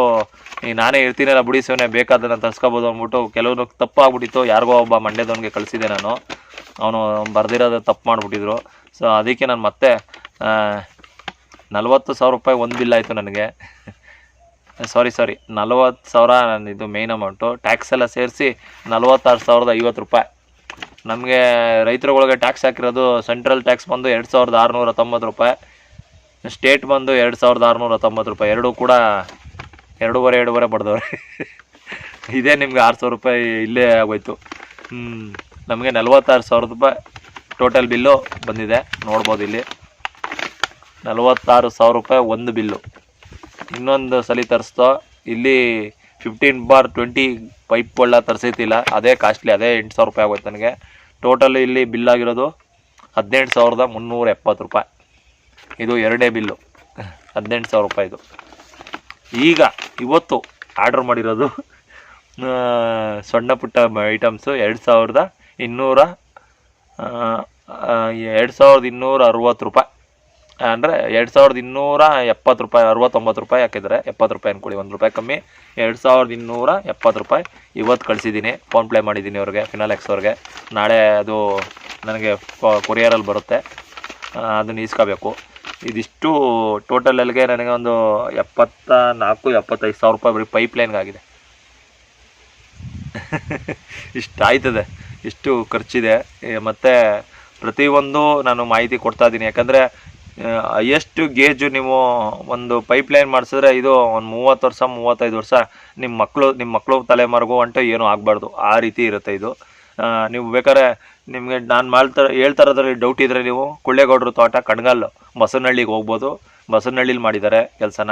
ನಾನೇ ಇರ್ತೀನಲ್ಲ ಬಿಡಿಸೋನೆ ಬೇಕಾದನ್ನು ತರಿಸ್ಕೋಬೋದು ಅಂದ್ಬಿಟ್ಟು ಕೆಲವರು ತಪ್ಪಾಗ್ಬಿಟ್ಟಿತ್ತು. ಯಾರಿಗೋ ಒಬ್ಬ ಮಂಡ್ಯದವನಿಗೆ ಕಳಿಸಿದೆ ನಾನು, ಅವನು ಬರೆದಿರೋದು ತಪ್ಪು ಮಾಡಿಬಿಟ್ಟಿದ್ರು. ಸೊ ಅದಕ್ಕೆ ನಾನು ಮತ್ತೆ 40,000 ರೂಪಾಯಿ ಒಂದು ಬಿಲ್ ಆಯಿತು ನನಗೆ. ಸಾರಿ 40,000 ಇದು ಮೇಯ್ನ್ ಅಮೌಂಟು. ಟ್ಯಾಕ್ಸ್ ಎಲ್ಲ ಸೇರಿಸಿ 46,050 ರೂಪಾಯಿ. ನಮಗೆ ರೈತರುಗಳಿಗೆ ಟ್ಯಾಕ್ಸ್ ಹಾಕಿರೋದು ಸೆಂಟ್ರಲ್ ಟ್ಯಾಕ್ಸ್ ಬಂದು 2,690 ರೂಪಾಯಿ, ಸ್ಟೇಟ್ ಬಂದು 2,690 ರೂಪಾಯಿ. ಎರಡೂ ಕೂಡ 2.5 ಬಡ್ದವ್ರೆ. ಇದೇ ನಿಮ್ಗೆ 6,000 ರೂಪಾಯಿ ಇಲ್ಲೇ ಆಗೋಯ್ತು. ನಮಗೆ 46,000 ರೂಪಾಯಿ ಟೋಟಲ್ ಬಿಲ್ಲು ಬಂದಿದೆ, ನೋಡ್ಬೋದು ಇಲ್ಲಿ 46,000 ರೂಪಾಯಿ ಒಂದು ಬಿಲ್ಲು. ಇನ್ನೊಂದು ಸಲ ತರಿಸ್ತೋ ಇಲ್ಲಿ 15/20 ಪೈಪ್ಗಳನ್ನ ತರಿಸೈತಿಲ್ಲ, ಅದೇ ಕಾಸ್ಟ್ಲಿ, ಅದೇ 8,000 ರೂಪಾಯಿ ಆಗೋಯ್ತು ನನಗೆ. ಟೋಟಲ್ ಇಲ್ಲಿ ಬಿಲ್ ಆಗಿರೋದು 18,370 ರೂಪಾಯಿ. ಇದು ಎರಡೇ ಬಿಲ್ಲು 18,000 ರೂಪಾಯಿದು. ಈಗ ಇವತ್ತು ಆರ್ಡ್ರ್ ಮಾಡಿರೋದು ಸಣ್ಣ ಪುಟ್ಟ ಐಟಮ್ಸು 2,260 ರೂಪಾಯಿ, ಅಂದರೆ 2,270 ರೂಪಾಯಿ, 69 ರೂಪಾಯಿ ಹಾಕಿದ್ದಾರೆ. 70 ರೂಪಾಯಿ ಅಂದ್ಕೊಳ್ಳಿ, 1 ರೂಪಾಯಿ ಕಮ್ಮಿ. 2,270 ರೂಪಾಯಿ ಇವತ್ತು ಕಳಿಸಿದ್ದೀನಿ, ಫೋನ್ಪೇ ಮಾಡಿದ್ದೀನಿ ಅವ್ರಿಗೆ, ಫಿನಾಲೆಕ್ಸ್ ಅವ್ರಿಗೆ. ನಾಳೆ ಅದು ನನಗೆ ಕೊರಿಯರಲ್ಲಿ ಬರುತ್ತೆ, ಅದನ್ನು ಈಸ್ಕೋಬೇಕು. ಇದಿಷ್ಟು ಟೋಟಲಲ್ಲಿಗೆ ನನಗೆ ಒಂದು 74,000-75,000 ರೂಪಾಯಿ ಬರೀ ಪೈಪ್ಲೈನ್ಗಾಗಿದೆ. ಇಷ್ಟು ಆಯ್ತದೆ, ಇಷ್ಟು ಖರ್ಚಿದೆ. ಮತ್ತು ಪ್ರತಿಯೊಂದು ನಾನು ಮಾಹಿತಿ ಕೊಡ್ತಾ ಇದ್ದೀನಿ. ಯಾಕಂದರೆ ಎಷ್ಟು ಗೇಜು ನೀವು ಒಂದು ಪೈಪ್ಲೈನ್ ಮಾಡಿಸಿದ್ರೆ ಇದು ಒಂದು 30 ವರ್ಷ 35 ವರ್ಷ ನಿಮ್ಮ ಮಕ್ಕಳು ತಲೆಮಾರಿಗೂ ಅಂಟು ಏನೂ ಆಗಬಾರ್ದು, ಆ ರೀತಿ ಇರುತ್ತೆ ಇದು. ನೀವು ಬೇಕಾದ್ರೆ ನಿಮಗೆ ನಾನು ಹೇಳ್ತಾ ಇರೋದ್ರಲ್ಲಿ ಡೌಟ್ ಇದ್ದರೆ ನೀವು ಕುಳ್ಳೇಗೌಡರು ತೋಟ ಕಣ್ಗಲ್ಲು ಬಸವನಹಳ್ಳಿಗೆ ಹೋಗ್ಬೋದು. ಬಸವನಹಳ್ಳಿಲಿ ಮಾಡಿದ್ದಾರೆ ಕೆಲಸನ.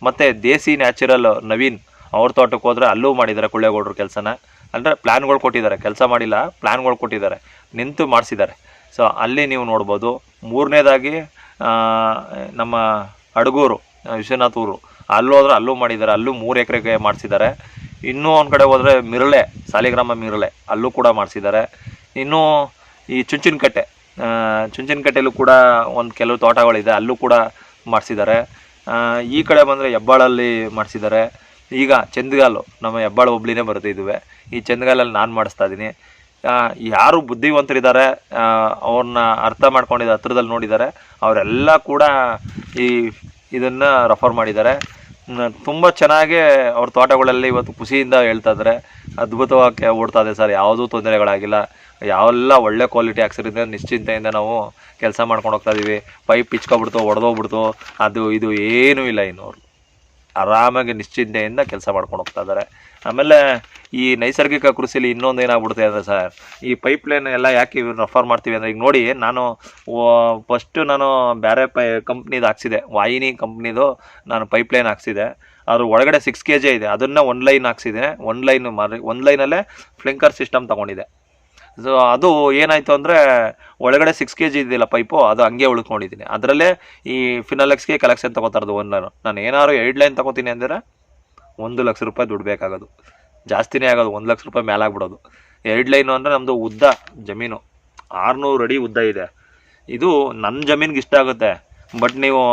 ಮತ್ತು ದೇಸಿ ನ್ಯಾಚುರಲ್ ನವೀನ್ ಅವ್ರ ತೋಟಕ್ಕೆ ಹೋದರೆ ಅಲ್ಲೂ ಮಾಡಿದ್ದಾರೆ ಕುಳ್ಳೇಗೌಡರು ಕೆಲಸನ. ಅಂದರೆ ಪ್ಲ್ಯಾನ್ಗಳು ಕೊಟ್ಟಿದ್ದಾರೆ, ಕೆಲಸ ಮಾಡಿಲ್ಲ, ಪ್ಲ್ಯಾನ್ಗಳು ಕೊಟ್ಟಿದ್ದಾರೆ, ನಿಂತು ಮಾಡಿಸಿದ್ದಾರೆ. ಸೊ ಅಲ್ಲಿ ನೀವು ನೋಡ್ಬೋದು. ಮೂರನೇದಾಗಿ ನಮ್ಮ ಅಡಗೂರು ವಿಶ್ವನಾಥ್ ಊರು ಅಲ್ಲೋದ್ರೆ ಅಲ್ಲೂ ಮಾಡಿದ್ದಾರೆ, ಅಲ್ಲೂ 3 ಎಕರೆಗೆ ಮಾಡಿಸಿದ್ದಾರೆ. ಇನ್ನೂ ಒಂದು ಕಡೆ ಹೋದರೆ ಮಿರಳೆ, ಸಾಲಿಗ್ರಾಮ ಮಿರಳೆ, ಅಲ್ಲೂ ಕೂಡ ಮಾಡಿಸಿದ್ದಾರೆ. ಇನ್ನೂ ಈ ಚುಂಚನಕಟ್ಟೆಯಲ್ಲೂ ಕೂಡ ಒಂದು ಕೆಲವು ತೋಟಗಳಿದೆ, ಅಲ್ಲೂ ಕೂಡ ಮಾಡಿಸಿದ್ದಾರೆ. ಈ ಕಡೆ ಬಂದರೆ ಹೆಬ್ಬಾಳಲ್ಲಿ ಮಾಡಿಸಿದ್ದಾರೆ. ಈಗ ಚಂದ್ಗಾಲು, ನಮ್ಮ ಹೆಬ್ಬಾಳು ಹೋಬ್ಳಿನೇ ಬರುತ್ತೆ ಇದುವೆ. ಈ ಚಂದ್ಗಾಲಲ್ಲಿ ನಾನು ಮಾಡಿಸ್ತಾ ಇದ್ದೀನಿ. ಯಾರು ಬುದ್ಧಿವಂತರಿದ್ದಾರೆ, ಅವ್ರನ್ನ ಅರ್ಥ ಮಾಡ್ಕೊಂಡಿದ್ದಾರೆ, ಹತ್ರದಲ್ಲಿ ನೋಡಿದ್ದಾರೆ, ಅವರೆಲ್ಲ ಕೂಡ ಇದನ್ನು ರೆಫರ್ ಮಾಡಿದ್ದಾರೆ. ತುಂಬ ಚೆನ್ನಾಗಿ ಅವ್ರ ತೋಟಗಳಲ್ಲಿ ಇವತ್ತು ಖುಷಿಯಿಂದ ಹೇಳ್ತಾ ಇದ್ದಾರೆ. ಅದ್ಭುತವಾಗಿ ಓಡ್ತಾ ಇದೆ ಸರ್, ಯಾವುದೂ ತೊಂದರೆಗಳಾಗಿಲ್ಲ, ಯಾವೆಲ್ಲ ಒಳ್ಳೆ ಕ್ವಾಲಿಟಿ ಹಾಕ್ಸಿರಿಂದ ನಿಶ್ಚಿಂತೆಯಿಂದ ನಾವು ಕೆಲಸ ಮಾಡ್ಕೊಂಡು ಹೋಗ್ತಾ ಇದ್ದೀವಿ. ಪೈಪ್ ಪಿಚ್ಕೊಬಿಡ್ತು, ಒಡೆದೋಗ್ಬಿಡ್ತು, ಅದು ಇದು ಏನೂ ಇಲ್ಲ. ಇನ್ನು ಅವರು ಆರಾಮಾಗಿ ನಿಶ್ಚಿಂತೆಯಿಂದ ಕೆಲಸ ಮಾಡ್ಕೊಂಡು ಹೋಗ್ತಾ ಇದ್ದಾರೆ. ಆಮೇಲೆ ಈ ನೈಸರ್ಗಿಕ ಕೃಷಿಲಿ ಇನ್ನೊಂದು ಏನಾಗ್ಬಿಡುತ್ತೆ ಅಂದರೆ ಸರ್, ಈ ಪೈಪ್ಲೈನ್ ಎಲ್ಲ ಯಾಕೆ ರೆಫರ್ ಮಾಡ್ತೀವಿ ಅಂದರೆ, ಈಗ ನೋಡಿ, ನಾನು ಫಸ್ಟು ಬೇರೆ ಕಂಪ್ನಿದು ಹಾಕ್ಸಿದೆ, ವಾಹಿನಿ ಕಂಪ್ನಿದು ನಾನು ಪೈಪ್ಲೈನ್ ಹಾಕ್ಸಿದೆ. ಅದ್ರ ಒಳಗಡೆ 6 kg ಇದೆ, ಅದನ್ನು 1 ಲೈನ್ ಹಾಕ್ಸಿದ್ದೀನಿ. 1 ಲೈನಲ್ಲೇ ಫ್ಲಿಂಕರ್ ಸಿಸ್ಟಮ್ ತೊಗೊಂಡಿದೆ. ಸೊ ಅದು ಏನಾಯಿತು ಅಂದರೆ, ಒಳಗಡೆ 6 kg ಇದೆಯಲ್ಲ ಪೈಪು, ಅದು ಹಂಗೆ ಉಳ್ಕೊಂಡಿದ್ದೀನಿ. ಅದರಲ್ಲೇ ಈ ಫಿನಾಲೆಕ್ಸ್ಗೆ ಕಲೆಕ್ಷನ್ ತೊಗೋತಾ ಇರೋದು 1 ಲೈನು. ನಾನು ಏನಾದ್ರು 2 ಲೈನ್ ತೊಗೋತೀನಿ ಅಂದರೆ 1 ಲಕ್ಷ ರೂಪಾಯಿ ದುಡ್ಡು ಬೇಕಾಗೋದು, ಜಾಸ್ತಿನೇ ಆಗೋದು, 1 ಲಕ್ಷ ರೂಪಾಯಿ ಮೇಲಾಗ್ಬಿಡೋದು. 2 ಲೈನು ಅಂದರೆ ನಮ್ಮದು ಉದ್ದ ಜಮೀನು 600 ಅಡಿ ಉದ್ದ ಇದೆ. ಇದು ನನ್ನ ಜಮೀನಿಗೆ ಇಷ್ಟ ಆಗುತ್ತೆ. ಬಟ್ ನೀವು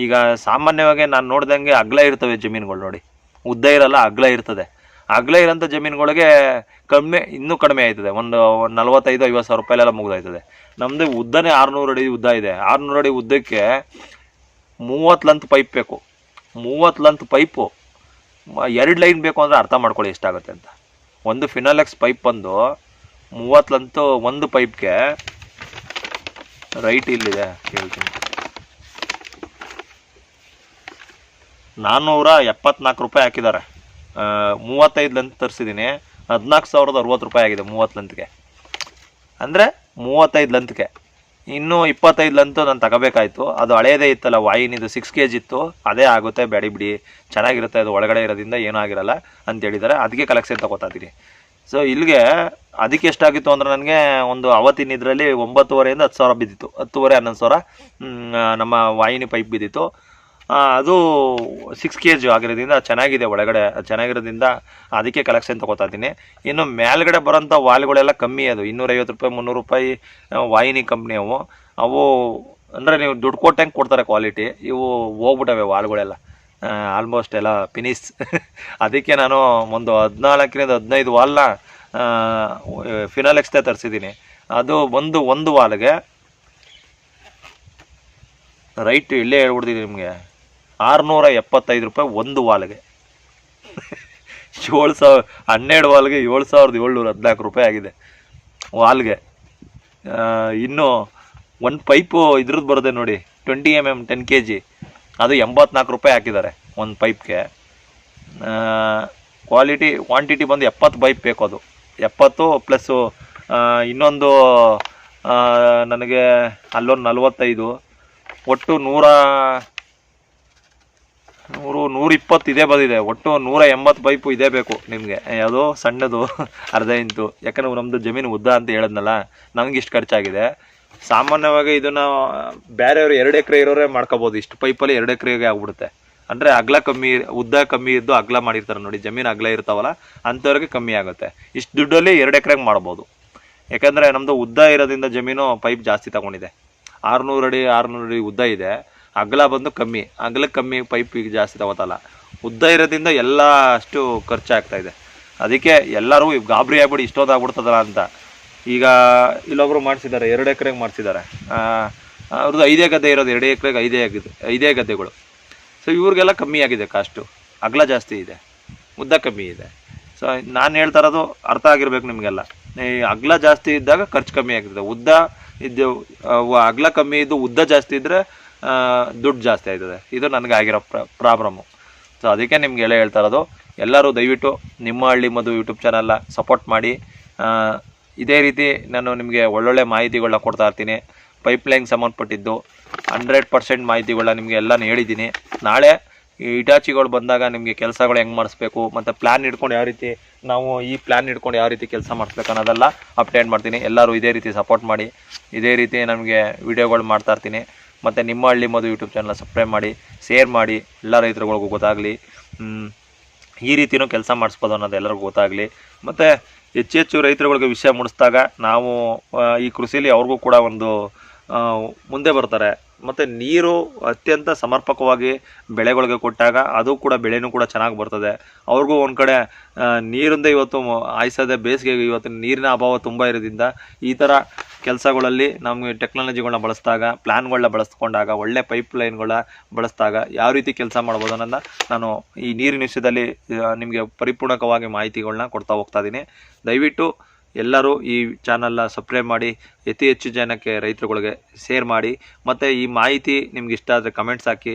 ಈಗ ಸಾಮಾನ್ಯವಾಗಿ ನಾನು ನೋಡ್ದಂಗೆ ಅಗಲ ಇರ್ತವೆ ಜಮೀನುಗಳು, ನೋಡಿ, ಉದ್ದ ಇರಲ್ಲ, ಅಗಲ ಇರ್ತದೆ. ಅಗಲ ಇರೋಂಥ ಜಮೀನುಗಳಿಗೆ ಇನ್ನೂ ಕಡಿಮೆ ಆಯ್ತದೆ, ಒಂದು 45-50 ಸಾವಿರ ರೂಪಾಯಿಲೆಲ್ಲ ಮುಗಿದಾಯ್ತದೆ. ನಮ್ಮದು ಉದ್ದನೇ 600 ಅಡಿ ಉದ್ದ ಇದೆ. 600 ಅಡಿ ಉದ್ದಕ್ಕೆ 30 ಲಂತ್ ಪೈಪ್ ಬೇಕು. 30 ಲಂತ್ ಪೈಪು 2 ಲೈನ್ ಬೇಕು ಅಂದರೆ ಅರ್ಥ ಮಾಡ್ಕೊಳ್ಳಿ ಎಷ್ಟಾಗುತ್ತೆ ಅಂತ. ಒಂದು ಫಿನಾಲೆಕ್ಸ್ ಪೈಪ್ ಬಂದು 30 ಲಂತು ಒಂದು ಪೈಪ್ಗೆ ರೈಟ್ ಇಲ್ಲಿದೆ ಹೇಳ್ತೀನಿ, 474 ರೂಪಾಯಿ ಹಾಕಿದ್ದಾರೆ. 35 ಲಂತ್ ತರಿಸಿದ್ದೀನಿ, 14,060 ರೂಪಾಯಿ ಆಗಿದೆ 30 ಲಂತ್ಗೆ. ಅಂದರೆ 35 ಲಂತ್ಗೆ. ಇನ್ನೂ 25 ಲಂತು ನಾನು ತಗೋಬೇಕಾಯ್ತು. ಅದು ಹಳೇದೇ ಇತ್ತಲ್ಲ, ವಾಯಿನಿದು 6 kg ಇತ್ತು, ಅದೇ ಆಗುತ್ತೆ, ಬೇಡಿ ಬಿಡಿ, ಚೆನ್ನಾಗಿರುತ್ತೆ, ಅದು ಒಳಗಡೆ ಇರೋದ್ರಿಂದ ಏನೂ ಆಗಿರಲ್ಲ ಅಂತ ಹೇಳಿದ್ದಾರೆ. ಅದಕ್ಕೆ ಕಲೆಕ್ಷನ್ ತೊಗೋತಾ ಇದ್ದೀನಿ. ಸೊ ಇಲ್ಲಿಗೆ ಅದಕ್ಕೆ ಎಷ್ಟಾಗಿತ್ತು ಅಂದರೆ, ನನಗೆ ಒಂದು ಅವತ್ತಿನ ಇದರಲ್ಲಿ 9,500ರಿಂದ 10,000 ಬಿದ್ದಿತ್ತು. 10,500-11,000 ನಮ್ಮ ವಾಹಿನಿ ಪೈಪ್ ಬಿದ್ದಿತ್ತು. ಅದು 6 kg ಆಗಿರೋದ್ರಿಂದ ಚೆನ್ನಾಗಿದೆ, ಒಳಗಡೆ ಚೆನ್ನಾಗಿರೋದ್ರಿಂದ ಅದಕ್ಕೆ ಕಲೆಕ್ಷನ್ ತೊಗೋತಾ ಇದ್ದೀನಿ. ಇನ್ನು ಮೇಲ್ಗಡೆ ಬರೋಂಥ ವಾಲ್ಗಳೆಲ್ಲ ಕಮ್ಮಿ, ಅದು 250 ರೂಪಾಯಿ 300 ರೂಪಾಯಿ ವಾಹಿನಿ ಕಂಪ್ನಿ ಅವು ಅಂದರೆ ನೀವು ದುಡ್ಡು ಕೊಟ್ಟಂಗೆ ಕೊಡ್ತಾರೆ ಕ್ವಾಲಿಟಿ. ಇವು ಹೋಗ್ಬಿಟ್ಟವೆ ವಾಲ್ಗಳೆಲ್ಲ, ಆಲ್ಮೋಸ್ಟ್ ಎಲ್ಲ ಫಿನಿಶ್. ಅದಕ್ಕೆ ನಾನು ಒಂದು 14ರಿಂದ 15 ವಾಲ್ನ ಫಿನಾಲೆಕ್ಸ್ದೇ ತರಿಸಿದ್ದೀನಿ. ಅದು ಒಂದು ವಾಲ್ಗೆ ರೈಟ್ ಇಲ್ಲೇ ಹೇಳ್ಬಿಡ್ತೀನಿ ನಿಮಗೆ, 675 ರೂಪಾಯಿ ಒಂದು ವಾಲ್ಗೆ. 12 ವಾಲ್ಗೆ 7,714 ರೂಪಾಯಿ ಆಗಿದೆ ವಾಲ್ಗೆ. ಇನ್ನು ಒಂದು ಪೈಪು ಇದ್ರದ್ದು ಬರುತ್ತೆ ನೋಡಿ, 20 mm 10 kg, ಅದು 84 ರೂಪಾಯಿ ಹಾಕಿದ್ದಾರೆ ಒಂದು ಪೈಪ್ಗೆ. ಕ್ವಾಂಟಿಟಿ ಬಂದು 70 ಪೈಪ್ ಬೇಕು. ಅದು 70 ಪ್ಲಸ್ಸು ಇನ್ನೊಂದು ನನಗೆ ಅಲ್ಲೊಂದು 45, ಒಟ್ಟು 120 ಇದೇ ಬಂದಿದೆ. ಒಟ್ಟು 180 ಪೈಪು ಇದೇ ಬೇಕು ನಿಮಗೆ. ಯಾವುದೋ ಸಣ್ಣದು ಅರ್ಧ ಇಂಚು, ಯಾಕಂದರೆ ನಮ್ಮದು ಜಮೀನು ಉದ್ದ ಅಂತ ಹೇಳಿದ್ನಲ್ಲ, ನನಗೆ ಇಷ್ಟು ಖರ್ಚಾಗಿದೆ. ಸಾಮಾನ್ಯವಾಗಿ ಇದನ್ನು ಬೇರೆಯವರು 2 ಎಕರೆ ಇರೋರೇ ಮಾಡ್ಕೋಬೋದು. ಇಷ್ಟು ಪೈಪಲ್ಲಿ 2 ಎಕರೆಗೆ ಆಗ್ಬಿಡುತ್ತೆ. ಅಂದರೆ ಅಗಲ ಕಮ್ಮಿ, ಉದ್ದ ಕಮ್ಮಿ ಇದ್ದು ಅಗಲ ಮಾಡಿರ್ತಾರೆ ನೋಡಿ, ಜಮೀನು ಅಗಲ ಇರ್ತಾವಲ್ಲ ಅಂಥವ್ರಿಗೆ ಕಮ್ಮಿ ಆಗುತ್ತೆ. ಇಷ್ಟು ದುಡ್ಡಲ್ಲಿ 2 ಎಕರೆಗೆ ಮಾಡ್ಬೋದು. ಯಾಕಂದರೆ ನಮ್ಮದು ಉದ್ದ ಇರೋದ್ರಿಂದ ಜಮೀನು ಪೈಪ್ ಜಾಸ್ತಿ ತೊಗೊಂಡಿದೆ. 600 ಅಡಿ ಉದ್ದ ಇದೆ, ಅಗಲ ಬಂದು ಕಮ್ಮಿ, ಅಗಲಕ್ಕೆ ಕಮ್ಮಿ, ಪೈಪ್ ಈಗ ಜಾಸ್ತಿ ತಗೋತಲ್ಲ. ಉದ್ದ ಇರೋದ್ರಿಂದ ಎಲ್ಲ ಅಷ್ಟು ಖರ್ಚಾಗ್ತಾಯಿದೆ. ಅದಕ್ಕೆ ಎಲ್ಲರೂ ಗಾಬರಿ ಆಗ್ಬಿಡಿ ಇಷ್ಟೊಂದು ಆಗ್ಬಿಡ್ತದಲ್ಲ ಅಂತ. ಈಗ ಇಲ್ಲೊಬ್ರು ಮಾಡಿಸಿದ್ದಾರೆ, 2 ಎಕರೆಗೆ ಮಾಡಿಸಿದ್ದಾರೆ. ಅವ್ರದ್ದು 5 ಗದ್ದೆ ಇರೋದು, 2 ಎಕರೆಗೆ 5 ಗದ್ದೆಗಳು. ಸೊ ಇವ್ರಿಗೆಲ್ಲ ಕಮ್ಮಿ ಆಗಿದೆ ಕಾಸ್ಟು, ಅಗಲ ಜಾಸ್ತಿ ಇದೆ, ಉದ್ದ ಕಮ್ಮಿ ಇದೆ. ಸೊ ನಾನು ಹೇಳ್ತಾ ಇರೋದು ಅರ್ಥ ಆಗಿರ್ಬೇಕು ನಿಮಗೆಲ್ಲ. ಈ ಅಗಲ ಜಾಸ್ತಿ ಇದ್ದಾಗ ಖರ್ಚು ಕಮ್ಮಿ ಆಗ್ತದೆ, ಉದ್ದ ಇದ್ದು ಅಗಲ ಕಮ್ಮಿ ಇದ್ದು ಉದ್ದ ಜಾಸ್ತಿ ಇದ್ದರೆ ದುಡ್ಡು ಜಾಸ್ತಿ ಆಯ್ತದೆ. ಇದು ನನಗೆ ಆಗಿರೋ ಪ್ರಾಬ್ಲಮ್ಮು. ಸೊ ಅದಕ್ಕೆ ನಿಮಗೆಲ್ಲ ಹೇಳ್ತಾ ಇರೋದು, ಎಲ್ಲರೂ ದಯವಿಟ್ಟು ನಿಮ್ಮ ಹಳ್ಳಿ ಮಧು ಯೂಟ್ಯೂಬ್ ಚಾನಲ್ನ ಸಪೋರ್ಟ್ ಮಾಡಿ. ಇದೇ ರೀತಿ ನಾನು ನಿಮಗೆ ಒಳ್ಳೊಳ್ಳೆ ಮಾಹಿತಿಗಳನ್ನ ಕೊಡ್ತಾ ಇರ್ತೀನಿ. ಪೈಪ್ಲೈನ್ಗೆ ಸಂಬಂಧಪಟ್ಟಿದ್ದು 100% ಮಾಹಿತಿಗಳನ್ನ ನಿಮಗೆ ಎಲ್ಲನೂ ಹೇಳಿದ್ದೀನಿ. ನಾಳೆ ಇಟಾಚಿಗಳು ಬಂದಾಗ ನಿಮಗೆ ಕೆಲಸಗಳು ಹೆಂಗೆ ಮಾಡಿಸ್ಬೇಕು ಮತ್ತು ಪ್ಲ್ಯಾನ್ ಹಿಡ್ಕೊಂಡು ಯಾವ ರೀತಿ ನಾವು ಈ ಪ್ಲ್ಯಾನ್ ಹಿಡ್ಕೊಂಡು ಯಾವ ರೀತಿ ಕೆಲಸ ಮಾಡಿಸ್ಬೇಕು ಅನ್ನೋದೆಲ್ಲ ಅಪ್ಡೇಟ್ ಮಾಡ್ತೀನಿ. ಎಲ್ಲರೂ ಇದೇ ರೀತಿ ಸಪೋರ್ಟ್ ಮಾಡಿ, ಇದೇ ರೀತಿ ನಮಗೆ ವೀಡಿಯೋಗಳು ಮಾಡ್ತಾಯಿರ್ತೀನಿ. ಮತ್ತು ನಿಮ್ಮ ಹಳ್ಳಿ ಮಧು ಯೂಟ್ಯೂಬ್ ಚಾನಲ್ ಸಬ್ಸ್ಕ್ರೈಬ್ ಮಾಡಿ, ಶೇರ್ ಮಾಡಿ, ಎಲ್ಲ ರೈತರುಗಳಿಗೂ ಗೊತ್ತಾಗಲಿ. ಈ ರೀತಿಯೂ ಕೆಲಸ ಮಾಡಿಸ್ಬೋದು ಅನ್ನೋದು ಎಲ್ಲರಿಗೂ ಗೊತ್ತಾಗಲಿ. ಮತ್ತು ಹೆಚ್ಚು ರೈತರುಗಳಿಗೆ ವಿಷಯ ಮೂಡಿಸಿದಾಗ ನಾವು ಈ ಕೃಷಿಲಿ ಅವ್ರಿಗೂ ಕೂಡ ಒಂದು ಮುಂದೆ ಬರ್ತಾರೆ. ಮತ್ತು ನೀರು ಅತ್ಯಂತ ಸಮರ್ಪಕವಾಗಿ ಬೆಳೆಗಳಿಗೆ ಕೊಟ್ಟಾಗ ಅದು ಕೂಡ ಬೆಳೆನೂ ಕೂಡ ಚೆನ್ನಾಗಿ ಬರ್ತದೆ. ಅವ್ರಿಗೂ ಒಂದು ಕಡೆ ನೀರಿಂದ ಇವತ್ತು ಆಯ್ಸದೆ ಬೇಸಿಗೆಗೆ ಇವತ್ತು ನೀರಿನ ಅಭಾವ ತುಂಬ ಇರೋದ್ರಿಂದ ಈ ಥರ ಕೆಲಸಗಳಲ್ಲಿ ನಮಗೆ ಟೆಕ್ನಾಲಜಿಗಳನ್ನ ಬಳಸಿದಾಗ, ಪ್ಲ್ಯಾನ್ಗಳನ್ನ ಬಳಸ್ಕೊಂಡಾಗ, ಒಳ್ಳೆ ಪೈಪ್ ಲೈನ್ಗಳನ್ನ ಬಳಸಿದಾಗ ಯಾವ ರೀತಿ ಕೆಲಸ ಮಾಡ್ಬೋದು ಅನ್ನೋದನ್ನ ನಾನು ಈ ನೀರಿನ ವಿಷಯದಲ್ಲಿ ನಿಮಗೆ ಪರಿಪೂರ್ಣಕವಾಗಿ ಮಾಹಿತಿಗಳನ್ನ ಕೊಡ್ತಾ ಹೋಗ್ತಾ ಇದ್ದೀನಿ. ದಯವಿಟ್ಟು ಎಲ್ಲರೂ ಈ ಚಾನಲ್ನ ಸಬ್ಸ್ಕ್ರೈಬ್ ಮಾಡಿ, ಅತಿ ಹೆಚ್ಚು ಜನಕ್ಕೆ ರೈತರುಗಳಿಗೆ ಶೇರ್ ಮಾಡಿ. ಮತ್ತು ಈ ಮಾಹಿತಿ ನಿಮ್ಗೆ ಇಷ್ಟ ಆದರೆ ಕಮೆಂಟ್ಸ್ ಹಾಕಿ.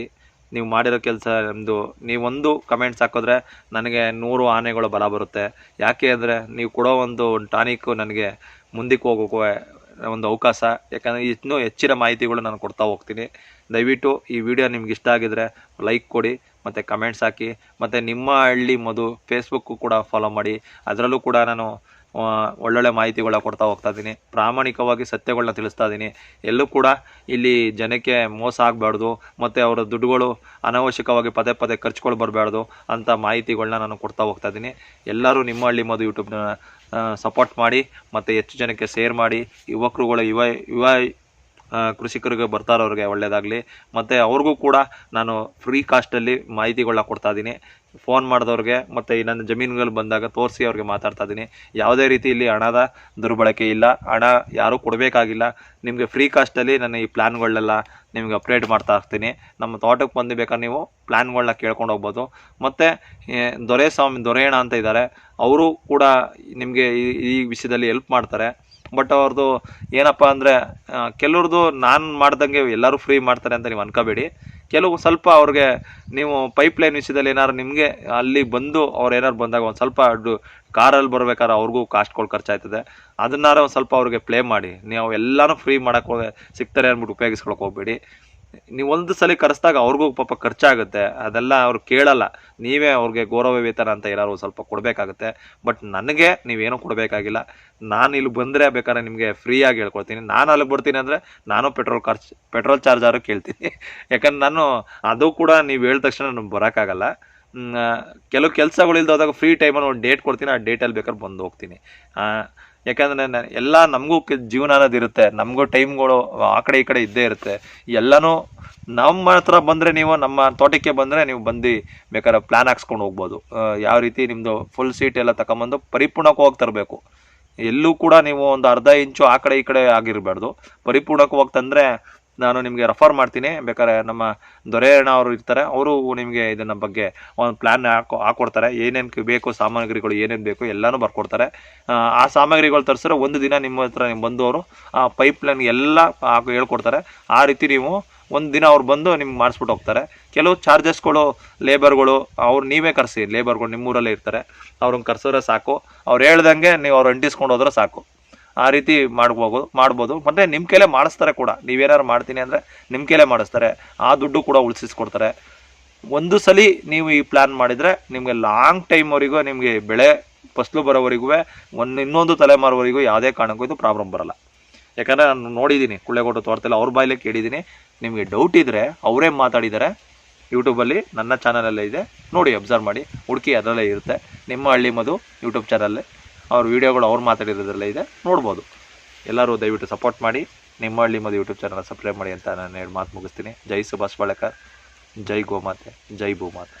ನೀವು ಮಾಡಿರೋ ಕೆಲಸ ನಮ್ಮದು ನೀವೊಂದು ಕಮೆಂಟ್ಸ್ ಹಾಕಿದ್ರೆ ನನಗೆ 100 ಆನೆಗಳ ಬಲ ಬರುತ್ತೆ. ಯಾಕೆ ಅಂದರೆ ನೀವು ಕೊಡೋ ಒಂದು ಟಾನಿಕ್ಕು ನನಗೆ ಮುಂದಕ್ಕೆ ಹೋಗೋಕ್ಕೂ ಒಂದು ಅವಕಾಶ. ಯಾಕಂದರೆ ಇನ್ನೂ ಹೆಚ್ಚಿನ ಮಾಹಿತಿಗಳು ನಾನು ಕೊಡ್ತಾ ಹೋಗ್ತೀನಿ. ದಯವಿಟ್ಟು ಈ ವಿಡಿಯೋ ನಿಮ್ಗೆ ಇಷ್ಟ ಆಗಿದರೆ ಲೈಕ್ ಕೊಡಿ ಮತ್ತು ಕಮೆಂಟ್ಸ್ ಹಾಕಿ. ಮತ್ತು ನಿಮ್ಮ ಹಳ್ಳಿ ಮಧು ಫೇಸ್ಬುಕ್ಕು ಕೂಡ ಫಾಲೋ ಮಾಡಿ. ಅದರಲ್ಲೂ ಕೂಡ ನಾನು ಒಳ್ಳೊಳ್ಳೆ ಮಾಹಿತಿಗಳನ್ನ ಕೊಡ್ತಾ ಹೋಗ್ತಾ ಇದ್ದೀನಿ. ಪ್ರಾಮಾಣಿಕವಾಗಿ ಸತ್ಯಗಳನ್ನ ತಿಳಿಸ್ತಾ ಇದ್ದೀನಿ. ಎಲ್ಲೂ ಕೂಡ ಇಲ್ಲಿ ಜನಕ್ಕೆ ಮೋಸ ಆಗಬಾರ್ದು ಮತ್ತು ಅವರ ದುಡ್ಡುಗಳು ಅನಾವಶ್ಯಕವಾಗಿ ಪದೇ ಪದೇ ಖರ್ಚುಗಳು ಬರಬಾರ್ದು ಅಂತ ಮಾಹಿತಿಗಳನ್ನ ನಾನು ಕೊಡ್ತಾ ಹೋಗ್ತಾ ಇದ್ದೀನಿ. ಎಲ್ಲರೂ ನಿಮ್ಮ ಹಳ್ಳಿ ಮಧು ಯೂಟ್ಯೂಬ್ನ ಸಪೋರ್ಟ್ ಮಾಡಿ ಮತ್ತು ಹೆಚ್ಚು ಜನಕ್ಕೆ ಶೇರ್ ಮಾಡಿ. ಯುವಕರುಗಳು ಯುವ ಕೃಷಿಕರಿಗೆ ಬರ್ತಾರವ್ರಿಗೆ ಒಳ್ಳೆಯದಾಗಲಿ. ಮತ್ತು ಅವ್ರಿಗೂ ಕೂಡ ನಾನು ಫ್ರೀ ಕಾಸ್ಟಲ್ಲಿ ಮಾಹಿತಿಗಳನ್ನ ಕೊಡ್ತಾ ಇದ್ದೀನಿ. ಫೋನ್ ಮಾಡಿದವ್ರಿಗೆ ಮತ್ತು ನನ್ನ ಜಮೀನುಗಳು ಬಂದಾಗ ತೋರಿಸಿ ಅವ್ರಿಗೆ ಮಾತಾಡ್ತಾ ಇದ್ದೀನಿ. ಯಾವುದೇ ರೀತಿ ಇಲ್ಲಿ ಹಣದ ದುರ್ಬಳಕೆ ಇಲ್ಲ, ಹಣ ಯಾರೂ ಕೊಡಬೇಕಾಗಿಲ್ಲ. ನಿಮಗೆ ಫ್ರೀ ಕಾಸ್ಟಲ್ಲಿ ನಾನು ಈ ಪ್ಲ್ಯಾನ್ಗಳನ್ನೆಲ್ಲ ನಿಮಗೆ ಅಪ್ಡೇಟ್ ಮಾಡ್ತಾ ಇರ್ತೀನಿ. ನಮ್ಮ ತೋಟಕ್ಕೆ ಬಂದು ಬೇಕಾದ್ರೆ ನೀವು ಪ್ಲ್ಯಾನ್ಗಳನ್ನ ಕೇಳ್ಕೊಂಡು ಹೋಗ್ಬೋದು. ಮತ್ತು ದೊರೆಯಣ್ಣ ಅಂತ ಇದ್ದಾರೆ, ಅವರು ಕೂಡ ನಿಮಗೆ ಈ ವಿಷಯದಲ್ಲಿ ಹೆಲ್ಪ್ ಮಾಡ್ತಾರೆ. ಬಟ್ ಅವ್ರದ್ದು ಏನಪ್ಪ ಅಂದರೆ ಕೆಲವ್ರದ್ದು ನಾನು ಮಾಡ್ದಂಗೆ ಎಲ್ಲರೂ ಫ್ರೀ ಮಾಡ್ತಾರೆ ಅಂತ ನೀವು ಅನ್ಕೋಬೇಡಿ. ಕೆಲವು ಸ್ವಲ್ಪ ಅವ್ರಿಗೆ ನೀವು ಪೈಪ್ಲೈನ್ ವಿಷಯದಲ್ಲಿ ಏನಾದ್ರು ನಿಮಗೆ ಅಲ್ಲಿ ಬಂದು ಅವ್ರು ಏನಾರು ಬಂದಾಗ ಒಂದು ಸ್ವಲ್ಪ ಕಾರಲ್ಲಿ ಬರ್ಬೇಕಾದ್ರೆ ಅವ್ರಿಗೂ ಕಾಸ್ಟ್ಗಳು ಖರ್ಚಾಯ್ತದೆ. ಅದನ್ನಾರು ಒಂದು ಸ್ವಲ್ಪ ಅವ್ರಿಗೆ ಪ್ಲೇ ಮಾಡಿ. ನೀವು ಎಲ್ಲನೂ ಫ್ರೀ ಮಾಡೋಕ್ಕೆ ಸಿಗ್ತಾರೆ ಅಂದ್ಬಿಟ್ಟು ಉಪಯೋಗಿಸ್ಕೊಳಕ್ಕೆ ಹೋಗ್ಬೇಡಿ. ನೀವು ಒಂದು ಸಲ ಕರೆಸ್ದಾಗ ಅವ್ರಿಗೂ ಪಾಪ ಖರ್ಚಾಗುತ್ತೆ. ಅದೆಲ್ಲ ಅವ್ರು ಕೇಳಲ್ಲ. ನೀವೇ ಅವ್ರಿಗೆ ಗೌರವ ವೇತನ ಅಂತ ಏನಾದ್ರು ಸ್ವಲ್ಪ ಕೊಡಬೇಕಾಗುತ್ತೆ. ಬಟ್ ನನಗೆ ನೀವೇನೂ ಕೊಡಬೇಕಾಗಿಲ್ಲ. ನಾನು ಇಲ್ಲಿ ಬಂದರೆ ಬೇಕಾದ್ರೆ ನಿಮಗೆ ಫ್ರೀಯಾಗಿ ಹೇಳ್ಕೊಡ್ತೀನಿ. ನಾನು ಅಲ್ಲಿಗೆ ಬರ್ತೀನಿ ಅಂದರೆ ನಾನು ಪೆಟ್ರೋಲ್ ಚಾರ್ಜಾರು ಕೇಳ್ತೀನಿ. ಯಾಕಂದ್ರೆ ನಾನು ಅದು ಕೂಡ ನೀವು ಹೇಳಿದ ತಕ್ಷಣ ನಾನು ಬರೋಕ್ಕಾಗಲ್ಲ. ಕೆಲವು ಕೆಲಸಗಳು ಹೋದಾಗ ಫ್ರೀ ಟೈಮಲ್ಲಿ ಒಂದು ಡೇಟ್ ಕೊಡ್ತೀನಿ. ಆ ಡೇಟಲ್ಲಿ ಬೇಕಾದ್ರೆ ಬಂದು ಹೋಗ್ತೀನಿ. ಯಾಕಂದರೆ ಎಲ್ಲ ನಮಗೂ ಜೀವನ ಅನ್ನೋದಿರುತ್ತೆ. ನಮಗೂ ಟೈಮ್ಗಳು ಆ ಕಡೆ ಈ ಕಡೆ ಇದ್ದೇ ಇರುತ್ತೆ. ಎಲ್ಲನೂ ನಮ್ಮ ಹತ್ರ ಬಂದರೆ, ನೀವು ನಮ್ಮ ತೋಟಕ್ಕೆ ಬಂದರೆ ನೀವು ಬಂದು ಬೇಕಾದ್ರೆ ಪ್ಲ್ಯಾನ್ ಹಾಕ್ಸ್ಕೊಂಡು ಹೋಗ್ಬೋದು. ಯಾವ ರೀತಿ ನಿಮ್ಮದು ಫುಲ್ ಸೀಟ್ ಎಲ್ಲ ತಗೊಂಬಂದು ಪರಿಪೂರ್ಣಕ್ಕೆ ಹೋಗಿ ತರಬೇಕು. ಎಲ್ಲೂ ಕೂಡ ನೀವು ಒಂದು ಅರ್ಧ ಇಂಚು ಆ ಕಡೆ ಈ ಕಡೆ ಆಗಿರಬಾರ್ದು. ಪರಿಪೂರ್ಣಕ್ಕೆ ಹೋಗಿ ತಂದರೆ ನಾನು ನಿಮಗೆ ರೆಫರ್ ಮಾಡ್ತೀನಿ. ಬೇಕಾದ್ರೆ ನಮ್ಮ ದೊರೆಯಣ್ಣ ಅವರು ಇರ್ತಾರೆ, ಅವರು ನಿಮಗೆ ಇದನ್ನ ಬಗ್ಗೆ ಒಂದು ಪ್ಲ್ಯಾನ್ ಹಾಕ್ಕೊಡ್ತಾರೆ. ಏನೇನು ಬೇಕು ಸಾಮಗ್ರಿಗಳು ಏನೇನು ಬೇಕು ಎಲ್ಲನೂ ಬರ್ಕೊಡ್ತಾರೆ. ಆ ಸಾಮಗ್ರಿಗಳು ತರಿಸಿದ್ರೆ ಒಂದು ದಿನ ನಿಮ್ಮ ಹತ್ರ ಬಂದು ಅವರು ಆ ಪೈಪ್ ಲೈನ್ ಎಲ್ಲ ಹೇಳ್ಕೊಡ್ತಾರೆ. ಆ ರೀತಿ ನೀವು ಒಂದು ದಿನ ಅವ್ರು ಬಂದು ನಿಮ್ಗೆ ಮಾಡಿಸ್ಬಿಟ್ಟು ಹೋಗ್ತಾರೆ. ಕೆಲವು ಚಾರ್ಜಸ್ಗಳು ಲೇಬರ್ಗಳು ಅವ್ರು ನೀವೇ ಕರೆಸಿ. ಲೇಬರ್ಗಳು ನಿಮ್ಮೂರಲ್ಲೇ ಇರ್ತಾರೆ, ಅವ್ರನ್ನ ಕರೆಸಿದ್ರೆ ಸಾಕು. ಅವ್ರು ಹೇಳ್ದಂಗೆ ನೀವು ಅವ್ರು ಅಂಟಿಸ್ಕೊಂಡು ಹೋದ್ರೆ ಸಾಕು. ಆ ರೀತಿ ಮಾಡ್ಬೋದು. ಮತ್ತು ನಿಮ್ಮ ಕೈಲೇ ಮಾಡಿಸ್ತಾರೆ ಕೂಡ. ನೀವೇನಾರು ಮಾಡ್ತೀನಿ ಅಂದರೆ ನಿಮ್ಮ ಕೈಲೇ ಮಾಡಿಸ್ತಾರೆ. ಆ ದುಡ್ಡು ಕೂಡ ಉಳಿಸಿಸ್ಕೊಡ್ತಾರೆ. ಒಂದು ಸಲ ನೀವು ಈ ಪ್ಲ್ಯಾನ್ ಮಾಡಿದರೆ ನಿಮಗೆ ಲಾಂಗ್ ಟೈಮ್ವರೆಗೂ ನಿಮಗೆ ಬೆಳೆ ಫಸಲು ಬರೋವರೆಗೂ ಇನ್ನೊಂದು ತಲೆಮಾರುವರೆಗೂ ಯಾವುದೇ ಕಾರಣಕ್ಕೂ ಇದು ಪ್ರಾಬ್ಲಮ್ ಬರೋಲ್ಲ. ಯಾಕಂದರೆ ನಾನು ನೋಡಿದ್ದೀನಿ, ಕುಳ್ಳೆಗೋಟು ತೋಟದಲ್ಲಿ ಅವ್ರ ಬಾಯಲ್ಲೇ ಕೇಳಿದ್ದೀನಿ. ನಿಮಗೆ ಡೌಟ್ ಇದ್ದರೆ ಅವರೇ ಮಾತಾಡಿದ್ದಾರೆ. ಯೂಟ್ಯೂಬಲ್ಲಿ ನನ್ನ ಚಾನಲಲ್ಲೇ ಇದೆ, ನೋಡಿ ಅಬ್ಸರ್ವ್ ಮಾಡಿ, ಹುಡುಕಿ ಅದರಲ್ಲೇ ಇರುತ್ತೆ. ನಿಮ್ಮ ಹಳ್ಳಿ ಮಧು ಯೂಟ್ಯೂಬ್ ಚಾನಲ್ಲೇ ಅವ್ರ ವೀಡಿಯೋಗಳು ಅವ್ರು ಮಾತಾಡಿರೋದ್ರಲ್ಲೇ ಇದೆ, ನೋಡ್ಬೋದು. ಎಲ್ಲರೂ ದಯವಿಟ್ಟು ಸಪೋರ್ಟ್ ಮಾಡಿ. ನಿಮ್ಮ ಹಳ್ಳಿ ಮಧು ಯೂಟ್ಯೂಬ್ ಚಾನಲ್ ಸಬ್ಸ್ಕ್ರೈಬ್ ಮಾಡಿ ಅಂತ ನಾನು 2 ಮಾತು ಮುಗಿಸ್ತೀನಿ. ಜೈ ಸುಭಾಷ್ ಬಾಳೆಕರ್, ಜೈ ಗೋಮಾತೆ, ಜೈ ಭೂಮಾತೆ.